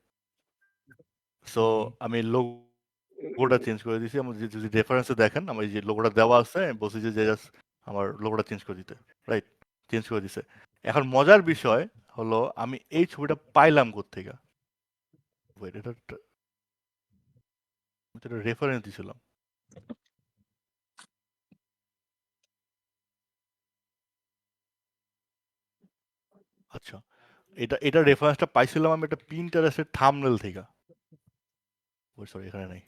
সো আমি লোগোটা চেঞ্জ করে দিয়েছি। আমার যদি রেফারেন্সে দেখেন, আমার এই যে লোগোটা দেওয়া আছে, আমি বলছি যে জাস্ট আমার লোগোটা চেঞ্জ করে দিতে, রাইট? চেঞ্জ করে দিছে। এখন মজার বিষয় হলো আমি এই ছবিটা পাইলাম কোত্থেকে? ওয়েট, এটা রেফারেন্স দিছিলাম। আচ্ছা, এটা রেফারেন্সটা পাইছিলাম আমি একটা পিন্টারেস্টের থাম্বনেল থেকে। ওই সরি, এখানে নাই।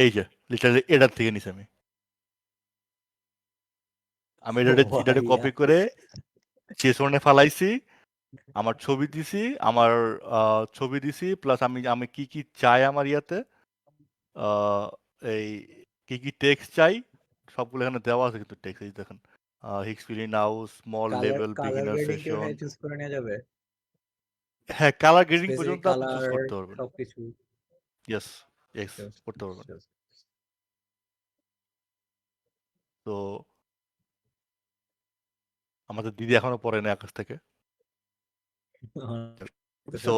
এই যে লিটারালি এটার থেকে নিছি আমি। আমি এটারে কপি করে জেসনে ফালাইছি, আমার ছবি দিছি প্লাস আমি কি চাই আমার ইয়াতে, এই কি টেক্সট চাই সবগুলো এখানে দেওয়া আছে কিন্তু টেক্সট। এই দেখেন, হিক্সফিলি now small level colour beginner grading কি সেশন। ওখানে চুজ করে নেওয়া যাবে? হ্যাঁ, কালার গ্রেডিং স্পেসিফিক পর্যন্ত আপনি চুজ কালার করতে পারবেন। সবকিছু। ইয়েস করতে পারবেন। তো আমাদের দিদি এখনো পড়ে না আকাশ থেকে। সো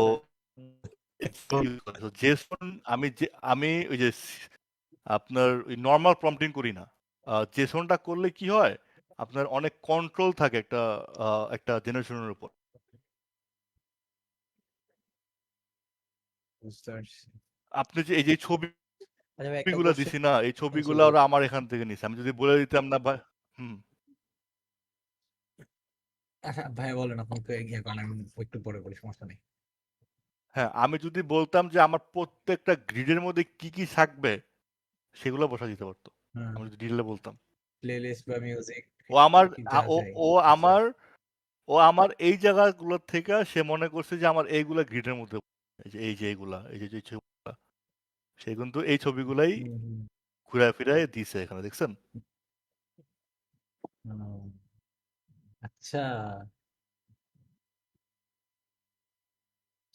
জেসন আমি ওই যে আপনার ওই নর্মাল প্রম্পটিং করি না। জেসনটা করলে কি হয়, আপনার অনেক কন্ট্রোল থাকে একটা জেনারেশনের উপর। আপনি যে এই যে আচ্ছা ভাই, একটা ছবিগুলো কোশ্চেন দিছি না, এই ছবিগুলো ওরা আমার এখান থেকে নিছে। আমি যদি বলে দিতাম না ভাই, ভাই বলেন, আপনি তো এগিয়ে করেন, আমি একটু পরে বলি, সমস্যা নেই। হ্যাঁ, আমি যদি বলতাম যে আমার প্রত্যেকটা গ্রিডের মধ্যে কি থাকবে, সেগুলো বসা দিতে পারতো। আমি যদি ডিটেইলে বলতাম। প্লেলিস্ট বা মিউজিক ও আমার যা ও চাই। ও আমার ও আমার এই জায়গাগুলো থেকে সে মনে করছে যে আমার এইগুলা গ্রিডের মধ্যে, এই যে এইগুলা, এই যে ছবিগুলা, সে কিন্তু এই ছবিগুলাই ঘুরায় ফিরায় দিছে এখানে, দেখছেন? আচ্ছা,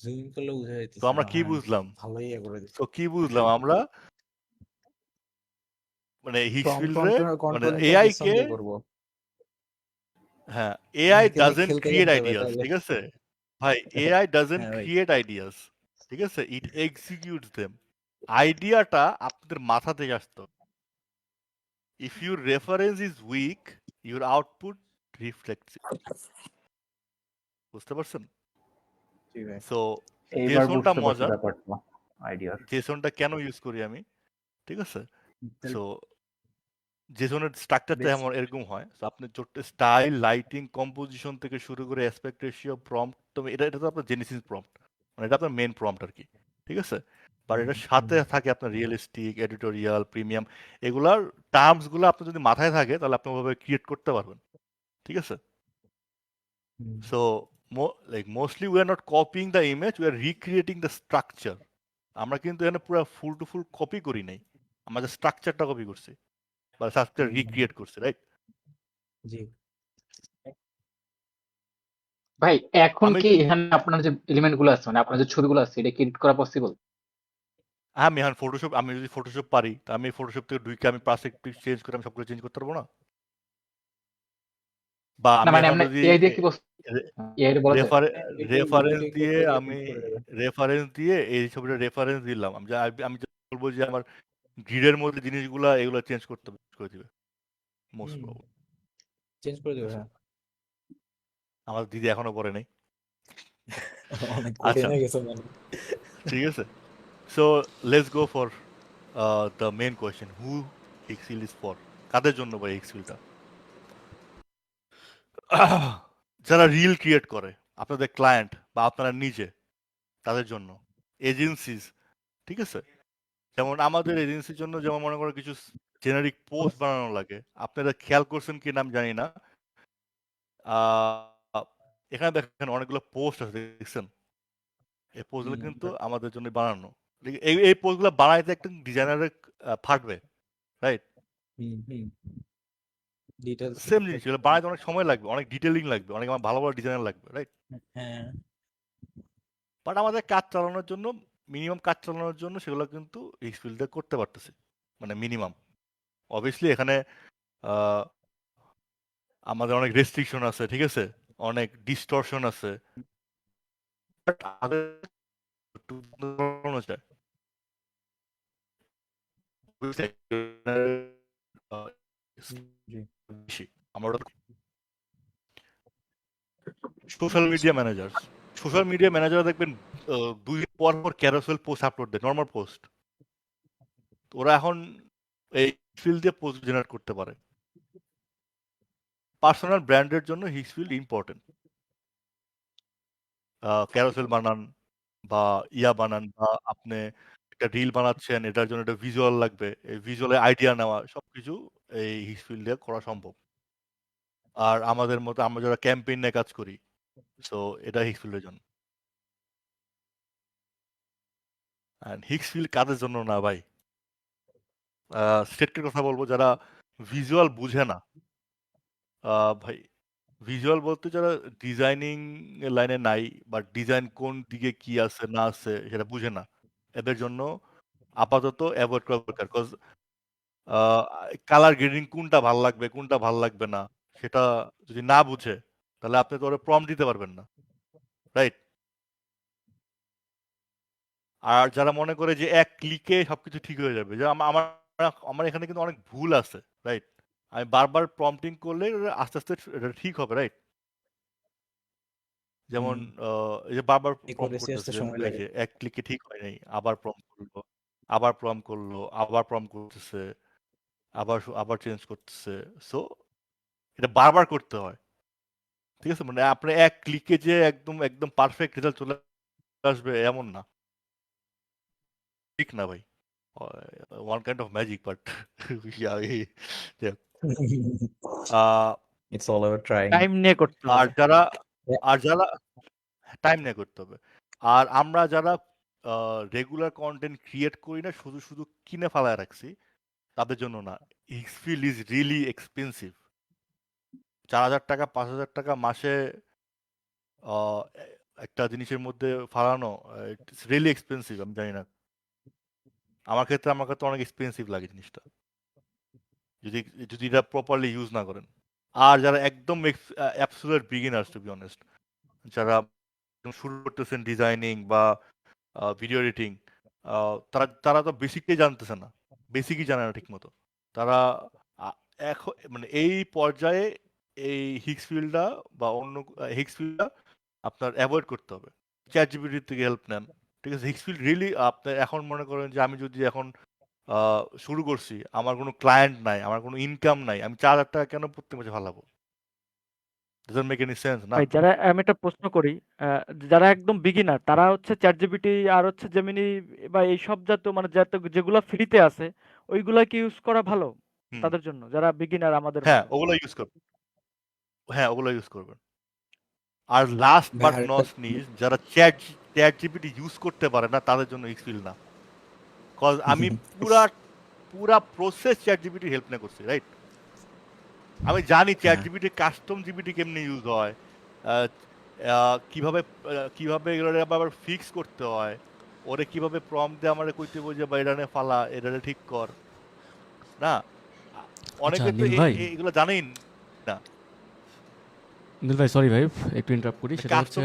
জুম করলে বোঝা তো যাইতেছে। আমরা কি হ্যাঁ, বুঝলাম? ভালোই ইয়ে করে দিচ্ছে। তো কি বুঝলাম আমরা? মানে হিক্সফিল্ড রে, মানে কন্ট্রোলিংটা এআই জেসন কে, দিয়ে করব। হ্যাঁ, এআই অনেকে দিয়ে ডাজন্ট খেলতে ক্রিয়েট জানতে হবে আইডিয়াস, তাহলে। ঠিক আছে ভাই? এআই ডাজন্ট হ্যাঁ ভাই। ক্রিয়েট আইডিয়াস, ঠিক আছে? It executes them. আইডিয়াটা আপনাদের মাথা থেকে আসতো। If your reference is weak, your output reflects it. বুঝতে পারছেন? জি ভাই। সো এইবার জেসনটা বুঝতে পারছি মজার। ব্যাপারটা, আইডিয়ার। জেসনটা কেন ইউজ করি আমি, ঠিক আছে? তাহলে সো জেসনের স্ট্রাকচারটা বেশ। এরকম হয়। সো আপনি স্টাইল, লাইটিং, কম্পোজিশন থেকে শুরু করে অ্যাসপেক্ট রেশিও, প্রম্পট, তো এটা তো আপনার জেনেসিস প্রম্পট, মানে এটা আপনার মেন প্রম্পট আর কি, ঠিক আছে? বাট এটার সাথে থাকে আপনার রিয়েলিস্টিক, এডিটোরিয়াল, প্রিমিয়াম, এগুলার টার্মসগুলো আপনার যদি মাথায় থাকে তাহলে আপনি ওভাবে ক্রিয়েট করতে পারবেন, ঠিক আছে? So mostly we are not copying the image, we are recreating the structure. আমরা কিন্তু এখানে পুরো ফুল টু ফুল কপি করি নাই, আমরা যে স্ট্রাকচারটা কপি করছি বা স্ট্রাকচার রিক্রিয়েট করছি, রাইট? জি ভাই, এখন আমি কি এখানে আপনার যে এলিমেন্ট গুলো আছে, মানে আপনার যে ছবিগুলো আছে, এটা কি এডিট করা পসিবল? আমি এখন আমি যদি ফটোশপ পারি, তা আমি ফটোশপ থেকে ঢুকে আমি পার্সপেক্টিভ চেঞ্জ করে আমি সবগুলো চেঞ্জ করতে পারবো না? বা না আমি মানে এখন আপনার যদি এআই দিয়ে কি এআই দিয়ে বলা যায়? রেফারেন্স দিয়ে এই ছবিটা রেফারেন্স দিলাম, আমি বলবো যে আমার গ্রিডের মধ্যে জিনিসগুলা এগুলো চেঞ্জ করতে করে দিবে মোস্ট প্রবল। চেঞ্জ করে দেবে। হ্যাঁ আমার দিদি এখনো পড়ে নাই। অনেক কঠিন আচ্ছা হয়ে গেছে মানে। ঠিক আছে, so let's go for the main question, who Higgsfield is for, কাদের জন্য ভাই হিক্সফিলটা? যারা রিল ক্রিয়েট করে, আপনাদের ক্লায়েন্ট বা আপনারা নিজে, তাদের জন্য। এজেন্সিজ, ঠিক আছে, যেমন আমাদের এজেন্সির জন্য যেমন মনে করো কিছু জেনারিক পোস্ট বানানো লাগে, আপনারা খেয়াল করছেন কি না আমি জানি না, এখানে দেখেন অনেকগুলো পোস্ট আছে দেখছেন, এই পোস্টগুলো কিন্তু আমাদের জন্য বানানো। এই এই পোস্টগুলো বানাইতে একটা ডিজাইনারের ফাটবে, রাইট? ডিটেইলস সেম জিনিস, এগুলো বানাইতে অনেক সময় লাগবে, অনেক ডিটেলিং লাগবে, অনেক আমার ভালো ভালো ডিজাইনার লাগবে, রাইট? হ্যাঁ বাট আমাদের কাজ চালানোর জন্য, মিনিমাম কাজ চালানোর জন্য সেগুলো কিন্তু হিক্সফিল্ডে করতে পারতেছি, মানে মিনিমাম। অবভিয়াসলি এখানে আমাদের অনেক রেস্ট্রিকশন আছে, ঠিক আছে, অনেক ডিস্টরশন আছে, বাট আমাদের একটু চালানো যায়। বেশি আমরা social media manager, social media manager দেখবেন 2 দিন পর পর ক্যারোসেল পোস্ট আপলোড দেয়, নর্মাল পোস্ট। ওরা এখন এই ফিল্ড দিয়ে পোস্ট জেনারেট করতে পারে। পার্সোনাল ব্র্যান্ডের জন্য হিক্সফিল্ড ইম্পর্টেন্ট। ক্যারোসেল বানান বা ইয়া বানান, বা আপনি একটা রিল বানাচ্ছেন, এটার জন্য একটা ভিজুয়াল লাগবে, এই ভিজুয়ালের আইডিয়া নেওয়া, সবকিছু এই হিক্সফিল্ড দিয়ে করা সম্ভব। আর আমাদের মতো আমরা যারা ক্যাম্পেইন নিয়ে কাজ করি, সো এটা হিক্সফিল্ডের জন্য। অ্যান্ড হিক্সফিল্ড কাদের জন্য না ভাই? স্টেটের কথা বলবো, যারা ভিজুয়াল বুঝে না। ভাই ভিজুয়াল বলতে যারা ডিজাইনিং এর লাইনে নাই, বা ডিজাইন কোন দিকে কি আছে না আছে সেটা বুঝে না, এদের জন্য আপাতত অ্যাভয়েড করা দরকার। কজ কালার গ্রেডিং কোনটা ভাল লাগবে কোনটা ভাল লাগবে না সেটা যদি না বুঝে, তাহলে আপনি তো ওরা প্রম্পট দিতে পারবেন না, রাইট? আর যারা মনে করে যে এক ক্লিকে সবকিছু ঠিক হয়ে যাবে, যে আমার আমার এখানে কিন্তু অনেক ভুল আছে, রাইট? আমি বারবার প্রম্পটিং করলে আস্তে আস্তে এটা ঠিক হবে, রাইট? যেমন এই যে বারবার প্রম্পট করতেছে, এই যে এক ক্লিকে ঠিক হয় নাই, আবার প্রম্পট করলো, আবার প্রম্পট করলো, আবার প্রম্পট করতেছে, আবার চেঞ্জ করতেছে। সো এটা বারবার করতে হয়, ঠিক আছে? মানে আপনি এক ক্লিকে যে একদম একদম পারফেক্ট রেজাল্ট চলে আসবে এমন না, ঠিক না ভাই। One kind of magic, but it's all about trying. Time নিয়ে করতে হবে। আর যারা টাইম নিয়ে করতে হবে, আর আমরা যারা রেগুলার কন্টেন্ট ক্রিয়েট করি না, শুধু শুধু কিনে ফেলায় রাখছি, তাদের জন্য না। হিক্সফিল্ড ইজ রিয়েলি এক্সপেন্সিভ। 4,000 টাকা 5,000 টাকা মাসে একটা জিনিসের মধ্যে ফালানো, ইটস রিয়েলি এক্সপেন্সিভ। আমি জানি না, আমার ক্ষেত্রে অনেক এক্সপেন্সিভ লাগে জিনিসটা, যদি যদি এটা প্রপারলি ইউজ না করেন। আর যারা একদম absolute beginners, to be honest, যারা শুরু করতেছেন ডিজাইনিং বা ভিডিও এডিটিং, তারা তো বেসিকটাই জানতেছে না, বেসিকই জানে না ঠিক মতো। তারা এখন মানে এই পর্যায়ে এই হিক্সফিল্ডটা বা অন্য হিক্সফিল্ডটা আপনার অ্যাভয়েড করতে হবে। চ্যাট জিপিটি থেকে হেল্প নেন, ঠিক আছে? হিক্সফিল্ড রিয়েলি আপনার এখন মনে করেন যে আমি যদি এখন শুরু করছি, আমার কোনো ক্লায়েন্ট নাই, আমার কোনো ইনকাম নাই, আমি 4,000 টাকা কেন প্রত্যেক মাসে ফালাবো? doesn't make any sense না? ভাই যারা, আমি একটা প্রশ্ন করি, যারা একদম বিগিনার তারা হচ্ছে চ্যাট জিপিটি আর হচ্ছে জেমিনি বা এই সব জাতীয় মানে যেগুলো ফ্রিতে আছে ওইগুলা কি ইউজ করা ভালো তাদের জন্য, যারা বিগিনার আমাদের হ্যাঁ, মতো? ওগুলো ইউজ করবেন। হ্যাঁ, ওগুলো ইউজ করবেন। আর লাস্ট বাট নট লিস্ট, যারা চ্যাট জিপিটি ইউজ করতে পারে না, তাদের জন্য হিক্সফিল্ড না। কজ আমি পুরা প্রসেস চ্যাট জিপিটি হেল্প না করছি, রাইট? আমি জানি চ্যাট জিপিটি কাস্টম জিপিটি কেমনে ইউজ হয়, কিভাবে এগুলো আবার ফিক্স করতে হয়, ওরে কিভাবে প্রম্পট দিয়ে আমার কইতে বলছে বা এটানে ফালা, এটানে ঠিক কর না। অনেকে তো এগুলো জানেই না। নীল ভাই, সরি ভাই একটু ইন্টারাপ্ট করি। সেটা হচ্ছে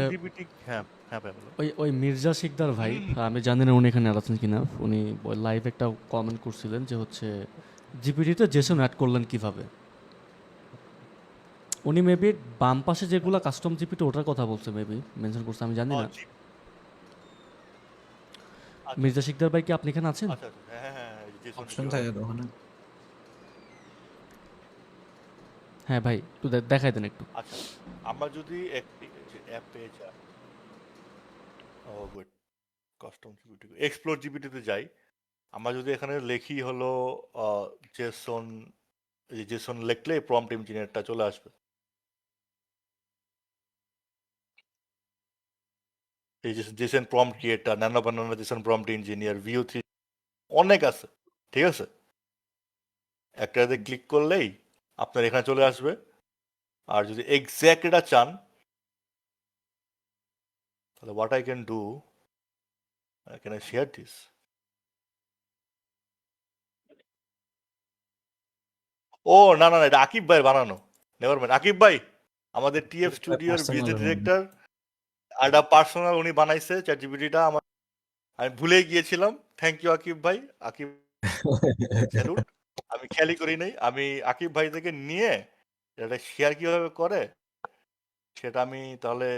ওই মির্জা শিকদার ভাই, আমি জানি না উনি এখানে আছেন কিনা, উনি লাইভ একটা কমেন্ট করছিলেন যে হচ্ছে জিপিটিতে জেসন অ্যাড করলেন কিভাবে। উনি মেবি বাম পাশে যেগুলো কাস্টম জিপিটি ওটার কথা বলছে, মেবি মেনশন করছে, আমি জানি না। জি। মির্জা শিকদার ভাই কি আপনি এখানে আছেন? আচ্ছা আচ্ছা, হ্যাঁ হ্যাঁ হ্যাঁ, জেসন অপশন ভিডিও। থাকে তো ওখানে। হ্যাঁ ভাই, একটু দেখাই দেন একটু। আচ্ছা, আমরা যদি একটি অ্যাপে যাই, ও গুড, কাস্টম জিপিটি এক্সপ্লোর জিপিটিতে যাই, আমরা যদি এখানে লিখি হলো জেসন, এই জেসন লিখলে প্রম্পট ইঞ্জিনিয়ারটা চলে আসবে। এই যে জেসন প্রম্পট ক্রিয়েটার, ন্যানো বানানো জেসন প্রম্পট ইঞ্জিনিয়ার, ভিউ 3, অনেক আছে, ঠিক আছে? একটাতে ক্লিক করলেই আপনার এখানে চলে আসবে। আর যদি এক্স্যাক্ট এটা চান, তাহলে what I can do, can I share this? ও না না না, এটা আকিব ভাই বানানো। নেভার মাইন্ড, আকিব ভাই আমাদের টিএফ স্টুডিওর ভিজে ডিরেক্টর, একটা পার্সোনাল উনি বানাইছে চ্যাট জিপিটিটা। আমি ভুলে গিয়েছিলাম। থ্যাংক ইউ আকিব ভাই। আকিব স্যালুট। আমি খেয়ালই করি নাই। আমি আকিব ভাই থেকে নিয়ে এটা শেয়ার কিভাবে করে সেটা আমি তাহলে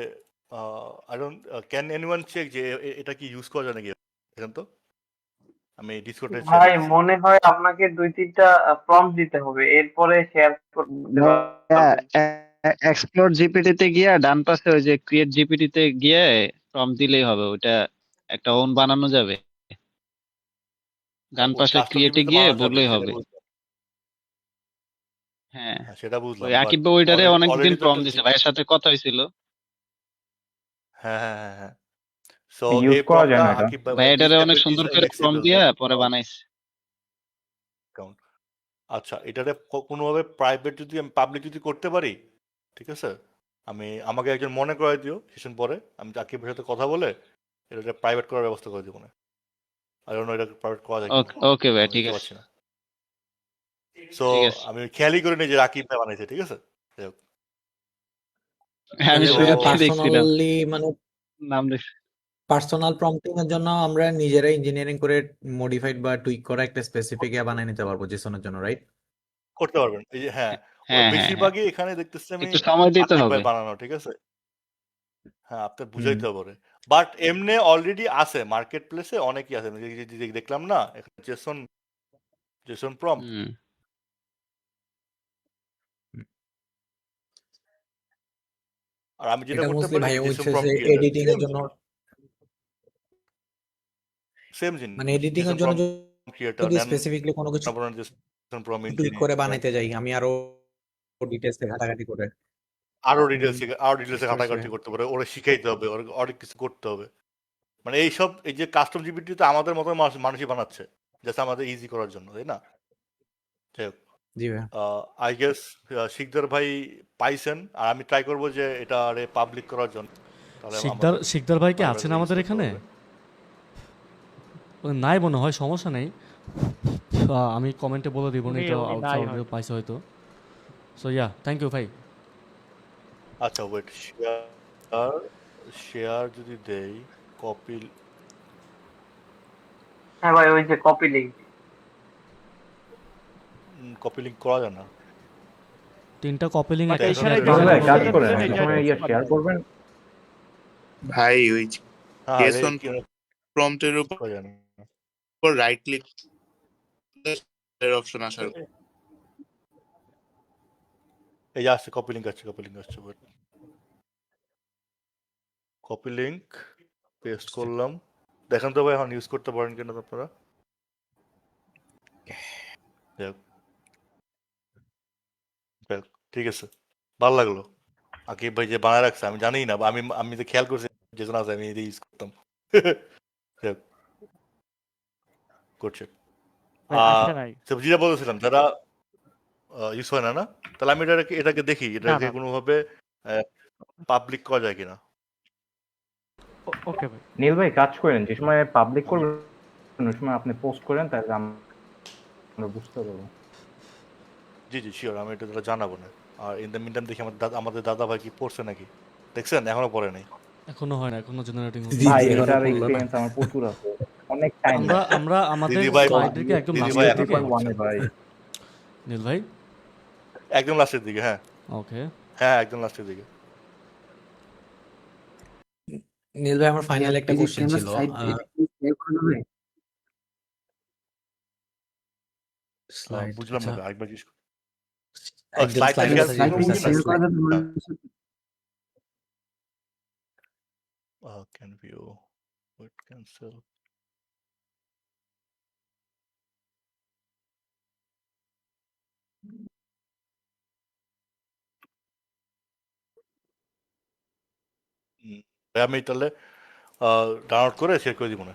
I don't can anyone check যে এটা কি ইউজ করা যায় নাকি এখন তো আমি ডিসকর্ডে শেয়ার ভাই করতেছি। মনে হয় আপনাকে 2-3টা প্রম্পট দিতে হবে, এরপরে শেয়ার করতে পারবেন। এক্সপ্লোর জিপিটিতে গিয়ে ডান পাশে ওই যে ক্রিয়েট জিপিটিতে গিয়ে প্রম্পট দিলেই হবে, ওটা একটা ওন বানানো যাবে। ডান ও পাশে কাস্টম ক্রিয়েটে জিপিটিতে গিয়ে বানানো যাবে, বললেই সেটা হবে। বুঝলাম। হ্যাঁ, হ্যাঁ, সেটা বুঝলাম, ওই বাট আকিব ভাই ওইটারে অলরেডি অনেকদিন অলরেডি তো প্রম্পট একটা দিছে, ভাইয়ের সাথে কথা হয়েছিল। হ্যাঁ হ্যাঁ হ্যাঁ হ্যাঁ। সো ইউজ এই করা যায় প্রম্পটটা না এটা? আকিব ভাই ভাই এটারে অনেক ইট ইজ সুন্দর করে প্রম্পট ফ্লেক্সিবল দিয়া রাইট? পরে বানাইছে। অ্যাকাউন্ট। আচ্ছা, এটারে কোনোভাবে প্রাইভেট যদি আমি পাবলিক যদি করতে পারি, ঠিক আছে? আমাকে একজন মনে করাই দিও সেশন পরে, আমি আকিবের সাথে কথা বলে এটা প্রাইভেট করার ব্যবস্থা করে দিব না। আই ডোন্ট নো এটা প্রাইভেট করা যায় কিনা, ওকে ভাই, আমি ঠিক দিতে আছে, পারছি না। সো ঠিক আছে। আমি খেয়ালই করিনি যে আকিব ভাই বানাইছে, ঠিক আছে? যাই হোক। আমি তো শুরু থেকে দেখছিলাম পার্সোনালি মানে নাম দেখছি। পার্সোনাল প্রম্পটিং এর জন্য আমরা নিজেরাই ইঞ্জিনিয়ারিং করে মডিফাইড বা টুইক করা একটা স্পেসিফিক ইয়া বানিয়ে নিতে পারবো জেসনের জন্য, রাইট? করতে পারবেন। এই যে হ্যাঁ, হ্যাঁ হ্যাঁ হ্যাঁ, বেশিরভাগই এখানে দেখতেছি আমি একটু সময় দিতে আকিব হবে। ভাই বানানো, ঠিক আছে? হ্যাঁ, আপনার বুঝাইতে হবে। বাট এমনি অলরেডি আছে মার্কেট প্লেসে, অনেকই আছে। আমি দেখলাম না এখানে জেসন প্রম্পট। হুম। আর আমি যেটা এটা করতে মোস্টলি পারি ভাই জেসন হচ্ছে যে প্রম্পট ক্রিয়েটার, এডিটিং এর জন্য, সেম জিনিস। মানে এডিটিং জেসন এর জন্য প্রম্পট ক্রিয়েটার যদি নেন, স্পেসিফিকলি কোনো কিছু আপনার জেসন প্রম্পট টুইক করে ইঞ্জিনিয়ার, বানাইতে যাই, আমি আরো ডিটেইলসে ঘাটাঘাটি করে আরো ডিটেলসে ঘাটাঘাটি করতে পারে, ওরা শিখাইতে হবে, ওরা অনেক কিছু করতে হবে। মানে এই যে কাস্টম জিপিটি তো আমাদের মতো মানুষই বানাচ্ছে, জাস্ট আমাদের ইজি করার জন্য, তাই না? যাই হোক, জি ভাই। আই গেস শিকদার ভাই পাইছেন, আর আমি ট্রাই করবো যে এটা পাবলিক করার জন্য। তাহলে শিকদার ভাই কি আমাদের আছেন use আমাদের করতে এখানে? হবে। নাই মনে হয়, সমস্যা নেই। আমি কমেন্টে বলে দিব না, উনি এটা উনি নাই আউটসাইড হয়তো। পাইছে হয়তো। সো ইয়া, থ্যাংক ইউ ভাই। আচ্ছা ওয়েট, শেয়ার যদি দেই, কপি হ্যাঁ ভাই, ওই যে কপি লিংক। লিঙ্ক করা যায় না। 3টা কপি লিংক বাট একটা এখানে সাথে তাহলে যখন কাজ আপনি করেন, দেখতেছেন একটা এটা সময় শেয়ার করবেন। ভাই ওই হ্যাঁ জেসন প্রম্পটের করা যায় না। উপর রাইট ক্লিক এর অপশন আসার এই যে আসছে কপি লিঙ্ক আসছে, ওয়েট, কপি লিঙ্ক পেস্ট করলাম। দেখেন তো ভাই এখন ইউজ করতে পারেন কিনা আপনারা। ঠিক আছে, ভালো লাগলো। আকিব ভাই যে বানায় রাখছে আমি জানি না, আমি তো খেয়াল করছি যেজন আছে আমি ইউজ করতাম। করছে যেটা বলছিলাম, যারা ইউজ হয় না, তাহলে আমি এটাকে দেখি, এটাকে কোনোভাবে পাবলিক করা যায় কিনা। ওকে ভাই। নীল ভাই কাজ করেন, যে সময় পাবলিক করবেন ওই সময় আপনি পোস্ট করেন, তাহলে আমরা বুঝতে পারবো। জি জি শিওর, আমি এটা জানাবো না। আর ইন দ্য মিন টাইম দেখি আমাদের দাদা ভাই কি পড়ছে নাকি, দেখছেন? এখনো পড়ে নাই। এখনো হয় না, এখনো জেনারেটিং ভাই এটার এক্সপেরিয়েন্স আমার প্রচুর আছে, অনেক টাইম। আমরা আমাদের দিদি ভাই স্লাইডকে একদম দিদি লাস্টের ভাই দিকে। ভাই নীল ভাই একদম লাস্টের দিকে, হ্যাঁ ওকে। হ্যাঁ, একদম লাস্টের দিকে। নীল ভাই আমার ফাইনাল একটা কোশ্চেন ছিল স্লাইড বুঝলাম আচ্ছা না ভাই, আরেকবার জিজ্ঞেস করুন। একদম স্লাইডটা স্লাইডের কথা জিজ্ঞেস করছি can view what cancel. আমি তাহলে ডাউনলোড করে শেয়ার করে দিব না।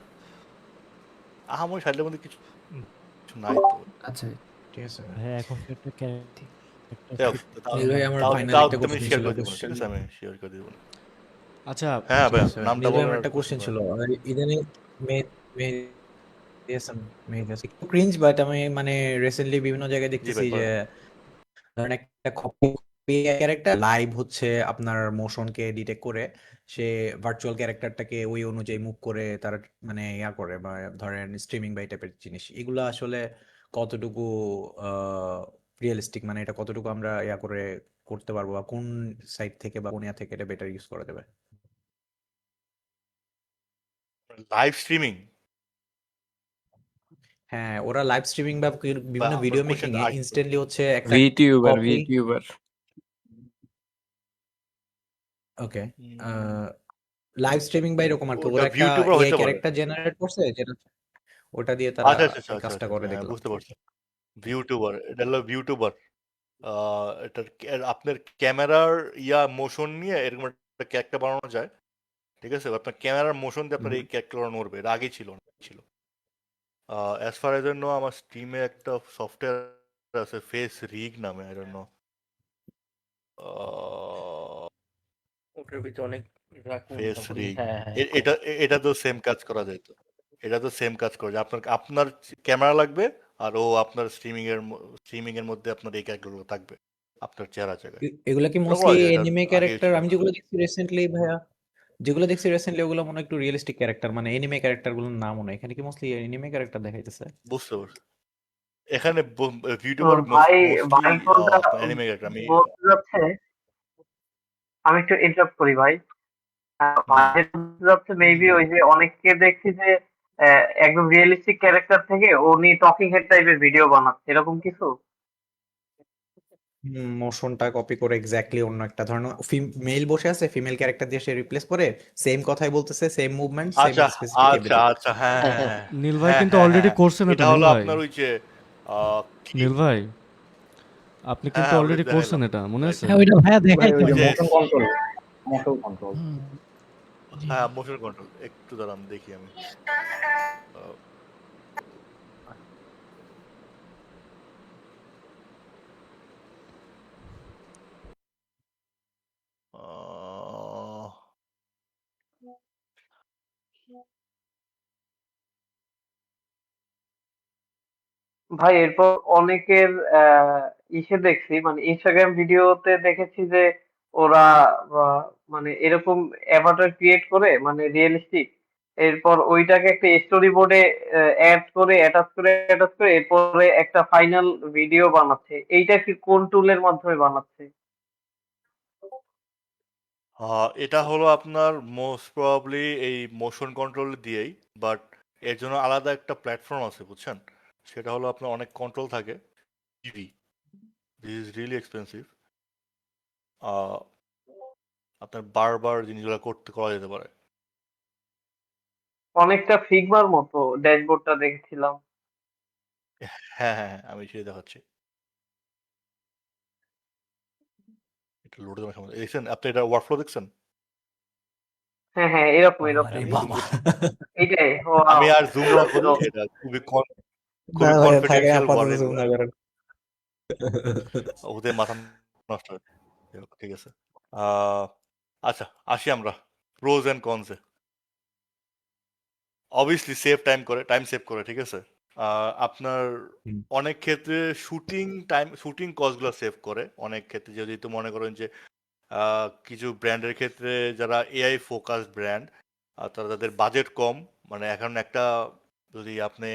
আমার সাইডের মধ্যে কিছু নাই তো। আচ্ছা ঠিক আছে ভাই এখন তো একটা নীল ভাই আমার ফাইনাল একটা কোশ্চেন ছিল ঠিক আছে, আমি শেয়ার করে দিব না। আচ্ছা হ্যাঁ ভাই, নামটা নীল ভাই বলার আমার একটা কোশ্চেন ছিল ইদানিং একটু ক্রিঞ্জ বাট আমি মানে রিসেন্টলি বিভিন্ন জায়গায় দেখতেছি যে ধরেন একটা কপি ক্যারেক্টার লাইভ হচ্ছে আপনার মোশনকে ডিটেক্ট করে সে ভার্চুয়াল ক্যারেক্টারটাকে ওই অনুযায়ী মুভ করে তার মানে ইয়া করে বা ধরেন স্ট্রিমিং বা এই টাইপের জিনিস এগুলো আসলে কতটুকু রিয়েলিস্টিক মানে এটা কতটুকু আমরা ইয়া করে করতে পারবো বা কোন সাইড থেকে বা কোন ইয়া থেকে এটা বেটার ইউজ করা যাবে লাইভ স্ট্রিমিং। হ্যাঁ ওরা লাইভ স্ট্রিমিং বা বিভিন্ন ভিডিও মেকিং এ ইনস্ট্যান্টলি হচ্ছে একটা ভিটিউবার ওকে লাইভ স্ট্রিমিং বা এরকম আর কি ওটা ওরা একটা ভিউটিউবার এআই হইতে পারে। ক্যারেক্টার জেনারেট করছে যেটা ওটা দিয়ে তারা আচ্ছা আচ্ছা এই আচ্ছা কাজটা আচ্ছা, করে হ্যাঁ দেখলাম বুঝতে পারছি। ভিউটিউবার, এটা হলো ভিউটিউবার। আপনার ক্যামেরার মোশন নিয়ে এরকম একটা ক্যারেক্টার বানানো যায়, ঠিক আছে? আপনার ক্যামেরার মোশন দিয়ে আপনার এই ক্যারেক্টার নড়বে, এর আগে ছিল না ছিল। অ্যাজ ফার এজ নো আমার স্টিমে একটা সফটওয়্যার আছে ফেস রিগ নামে, আই ডোন্ট নো। ওটার ভিতরে অনেক ফেস রিগ, এটা তো সেম কাজ করা যেত। এটা তো সেম কাজ করে যে আপনার ক্যামেরা লাগবে আর ও আপনার স্ট্রিমিং এর মধ্যে আপনার এই ক্যারেক্টারগুলো থাকবে আপনার চেহারা জায়গায়। এগুলা কি এটা করা মোস্টলি যায়, এটা এনিমে আগে ক্যারেক্টার ছিল আমি না। যেগুলো দেখছি রিসেন্টলি ভাইয়া যেগুলো দেখছি রিসেন্টলি ওগুলো মনে হয় একটু রিয়েলিস্টিক ক্যারেক্টার মানে এনিমে ক্যারেক্টার গুলোর নাম মনে হয় এখানে কি মোস্টলি এনিমে ক্যারেক্টার দেখাইতেছে বুঝতে পারছি। এখানে তো ভিউটিউবার ভাই মোস্টলি কোনটা আপনার অ্যানিমে ক্যারেক্টার। আমি বলতে যাচ্ছে আমি একটু ইন্টারাপ্ট করি ভাই ভাই বলতে যাচ্ছে মেবি ওই যে অনেককে দেখছি যে একদম রিয়েলিস্টিক ক্যারেক্টার থেকে উনি টকিং হেড টাইপের ভিডিও বানাচ্ছে এরকম কিছু মোশনটা কপি করে এক্স্যাক্টলি অন্য একটা ধরনের মেল বসে আছে ফিমেল ক্যারেক্টার দিয়ে সে রিপ্লেস করে সেম কথাই বলতেছে সেম মুভমেন্ট সেম আচ্ছা স্পেসিফিক আচ্ছা আচ্ছা, হ্যাঁ হ্যাঁ হ্যাঁ নীল ভাই হ্যাঁ কিন্তু হ্যাঁ অলরেডি হ্যাঁ, করছেন এটা এটা নীল হলো ভাই। আপনার ওই যে নীল ভাই আপনি কিন্তু হ্যাঁ অলরেডি ওটা করছেন দেখাইলাম। এটা মনে আছে? হ্যাঁ ওইটা ভাইয়া ভাই ওই যে দেখাইতে মোশন কন্ট্রোল হ্যাঁ মোশন কন্ট্রোল, একটু দাঁড়ান দেখি আমি। ভাই এরপর অনেকের ইসে দেখছি মানে ইনস্টাগ্রাম ভিডিওতে দেখেছি যে ওরা মানে এরকম অ্যাভাটার ক্রিয়েট করে মানে রিয়েলিস্টিক এরপর ওইটাকে একটা স্টোরি বোর্ডে অ্যাড করে অ্যাটাচ করে এরপরে একটা ফাইনাল ভিডিও বানাচ্ছে এইটা কি কোন টুলের মাধ্যমে বানাচ্ছে এটা হলো আপনার মোস্ট প্রবাবলি এই মোশন কন্ট্রোল দিয়েই, বাট এর জন্য আলাদা একটা প্ল্যাটফর্ম আছে বুঝছেন। সেটা হলো আপনার অনেক কন্ট্রোল থাকে, TV, this is really expensive. আপনার বারবার জিনিসগুলো করা যেতে পারে। অনেকটা ফিগমার মতো ড্যাশবোর্ডটা দেখেছিলাম হ্যাঁ হ্যাঁ হ্যাঁ, আমি সেটা দেখাচ্ছি। এটা লোডে দেওয়ার সময় দেখছেন আপনি, এটা ওয়ার্কফ্লো দেখছেন? হ্যাঁ হ্যাঁ এরকম আরে এরকম বাবা এইটাই আমি আর জুম না করি, এটা খুবই না ভাইয়া থাকে কনফিডেন্সিয়াল আপাতত ওয়ার্ড জুম এগুলো, না করেন ওদের মাথা নষ্ট হয়। যাই হোক, ঠিক আছে। আচ্ছা আসি আমরা pros and cons. Obviously time save করে, ঠিক আছে। আপনার অনেক ক্ষেত্রে শুটিং কস্টগুলো সেভ করে। অনেক ক্ষেত্রে যদি তো মনে করেন যে কিছু ব্র্যান্ডের ক্ষেত্রে যারা এআই ফোকাসড ব্র্যান্ড তারা তাদের বাজেট কম, মানে এখন একটা যদি আপনি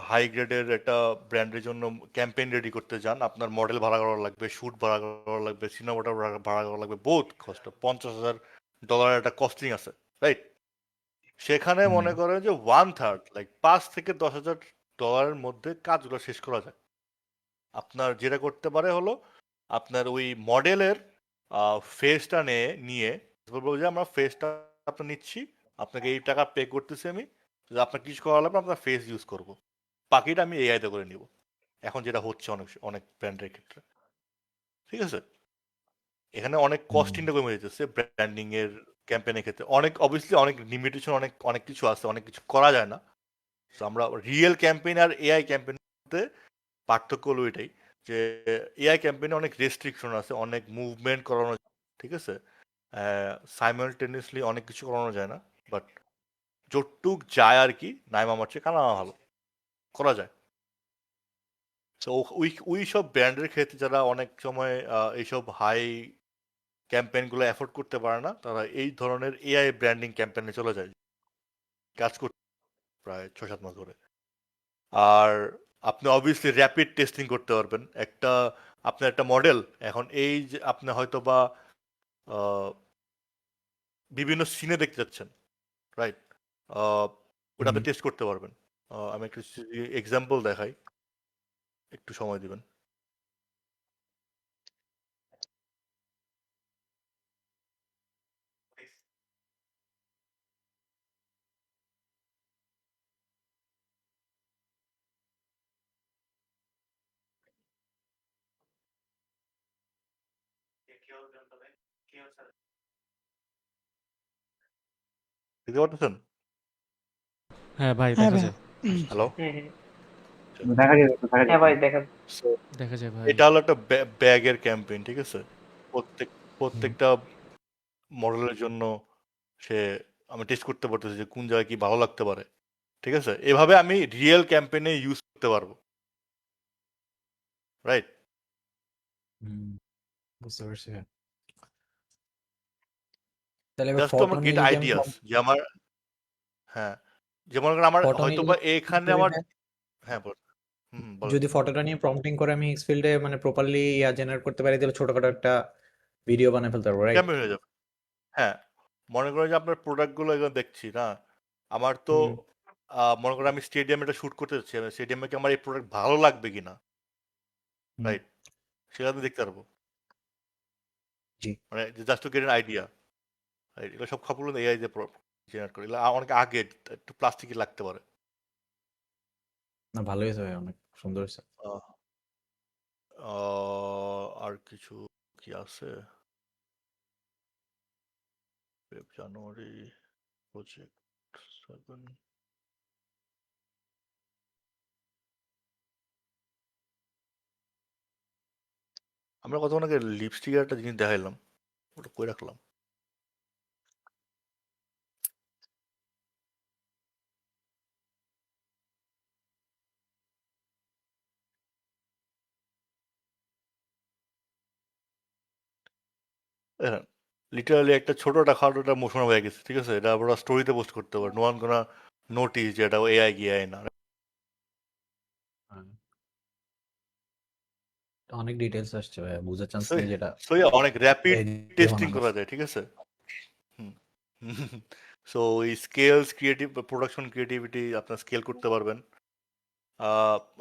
হাই গ্রেডের একটা ব্র্যান্ডের জন্য ক্যাম্পেইন রেডি করতে যান, আপনার মডেল ভাড়া করা লাগবে, শুট ভাড়া করা লাগবে, সিনেমাটোগ্রাফার ভাড়া করা লাগবে, বহুত কষ্ট, $50,000 একটা কস্টিং আছে, রাইট? সেখানে মনে করেন যে 1/3 লাইক $5,000 থেকে $10,000 মধ্যে কাজগুলো শেষ করা যায়। আপনার যেটা করতে পারে হলো আপনার ওই মডেলের ফেসটা নিয়ে বলবো যে আমরা ফেসটা আপনার নিচ্ছি, আপনাকে এই টাকা পে করতেছি আমি, যদি আপনার কিছু করা লাগবে আপনার ফেস ইউজ করব, বাকিটা আমি এআইতে করে নিব। এখন যেটা হচ্ছে অনেক অনেক ব্র্যান্ডের ক্ষেত্রে, ঠিক আছে? এখানে অনেক কস্টিংটা কমে যেতেছে ব্র্যান্ডিং এর ক্যাম্পেইনের ক্ষেত্রে। অনেক অবভিয়াসলি অনেক লিমিটেশন, অনেক অনেক কিছু আছে, অনেক কিছু করা যায় না। তো আমরা রিয়েল ক্যাম্পেইন আর এআই ক্যাম্পেইন মধ্যে পার্থক্য হলো এটাই যে এআই ক্যাম্পেইনে অনেক রেস্ট্রিকশন আছে, অনেক মুভমেন্ট করানো, ঠিক আছে? সাইমালটেনিয়াসলি অনেক কিছু করানো যায় না, বাট যতটুক যায় আর কি, নাই মামার চেয়ে কানা ভালো করা যায়। তো ওই সব ব্র্যান্ডের ক্ষেত্রে যারা অনেক সময় এইসব হাই ক্যাম্পেইনগুলো অ্যাফোর্ড করতে পারে না, তারা এই ধরনের এআই ব্র্যান্ডিং ক্যাম্পেইনে চলে যায়, কাজ করতে প্রায় 6-7 মাস ধরে। আর আপনি অবভিয়াসলি র্যাপিড টেস্টিং করতে পারবেন। আপনার একটা মডেল এখন এই যে আপনি হয়তো বা বিভিন্ন সিনে দেখতে যাচ্ছেন, রাইট? ওটা আপনি টেস্ট করতে পারবেন। আমি একটা এক্সাম্পল দেখাই, একটু সময় দিবেন। দেখতে পাচ্ছেন? হ্যাঁ ভাই, হ্যাঁ দেখা ভাই। যায়। হ্যালো? দেখা যায়, দেখা হ্যাঁ যায়। ভাই দেখা So, দেখা যায় ভাই। এটা হলো একটা ব্যাগের ক্যাম্পেইন, ঠিক আছে? প্রত্যেকটা মডেলের জন্য আমি টেস্ট করতে পারতেছি যে কোন জায়গায় কি ভালো লাগতে পারে, ঠিক আছে? এভাবে আমি রিয়েল ক্যাম্পেইনে ইউজ করতে পারবো, রাইট? বুঝতে পারছি ভাই। তাহলে এবার জাস্ট ফটো আমার নিয়ে গেট যদি আমি আইডিয়াস যে আমার, হ্যাঁ, যে মনে করেন আমার ফটো নিয়ে হয়তো যদি বা এখানে আমার, হ্যাঁ বল, বলেন। যদি ফটোটা নিয়ে প্রম্পটিং করে আমি এক্সফিল্ডে মানে প্রপারলি জেনারেট করতে পারি, তাহলে ছোটখাটো একটা ভিডিও বানায় ফেলতে পারবো, রাইট? ক্যাম্পেইন হয়ে যাবে। হ্যাঁ, মনে করেন যে আপনার প্রোডাক্টগুলো এগুলো দেখছি না, আমার তো মনে করেন আমি স্টেডিয়ামে এটা শুট করতে যাচ্ছি, স্টেডিয়ামে কি আমার এই প্রোডাক্ট ভালো লাগবে কিনা, রাইট? সেটা আমি দেখতে পারবো, জি। মানে just to get an idea, right? এগুলো সব খবরগুলো এআই দিয়ে জেনারেট করে, এগুলো অনেক আগে একটু প্লাস্টিকের লাগতে পারে। না, ভালো হয়েছে ভাই, অনেক সুন্দর হয়েছে। আর কিছু কি আছে? জানুয়ারি প্রজেক্ট 7, আমরা কতক্ষণ আগে লিপস্টিকের একটা জিনিস দেখাইলাম, ওটা কই রাখলাম? লিটারালি একটা ছোটটা খাটোটা মোশন হয়ে গেছে, ঠিক আছে? এটা আমরা স্টোরিতে পোস্ট করতে পারি, নো ওয়ান গোনা নোটিস যে এটা এআই গিয়ে না। অনেক ডিটেইলস আসছে ভাই, বুঝার চান্স নেই যেটা অনেক র্যাপিড টেস্টিং বানানো করা যায়, ঠিক আছে? সো এই স্কেলস ক্রিয়েটিভ প্রোডাকশন ক্রিয়েটিভিটি আপনার স্কেল করতে পারবেন,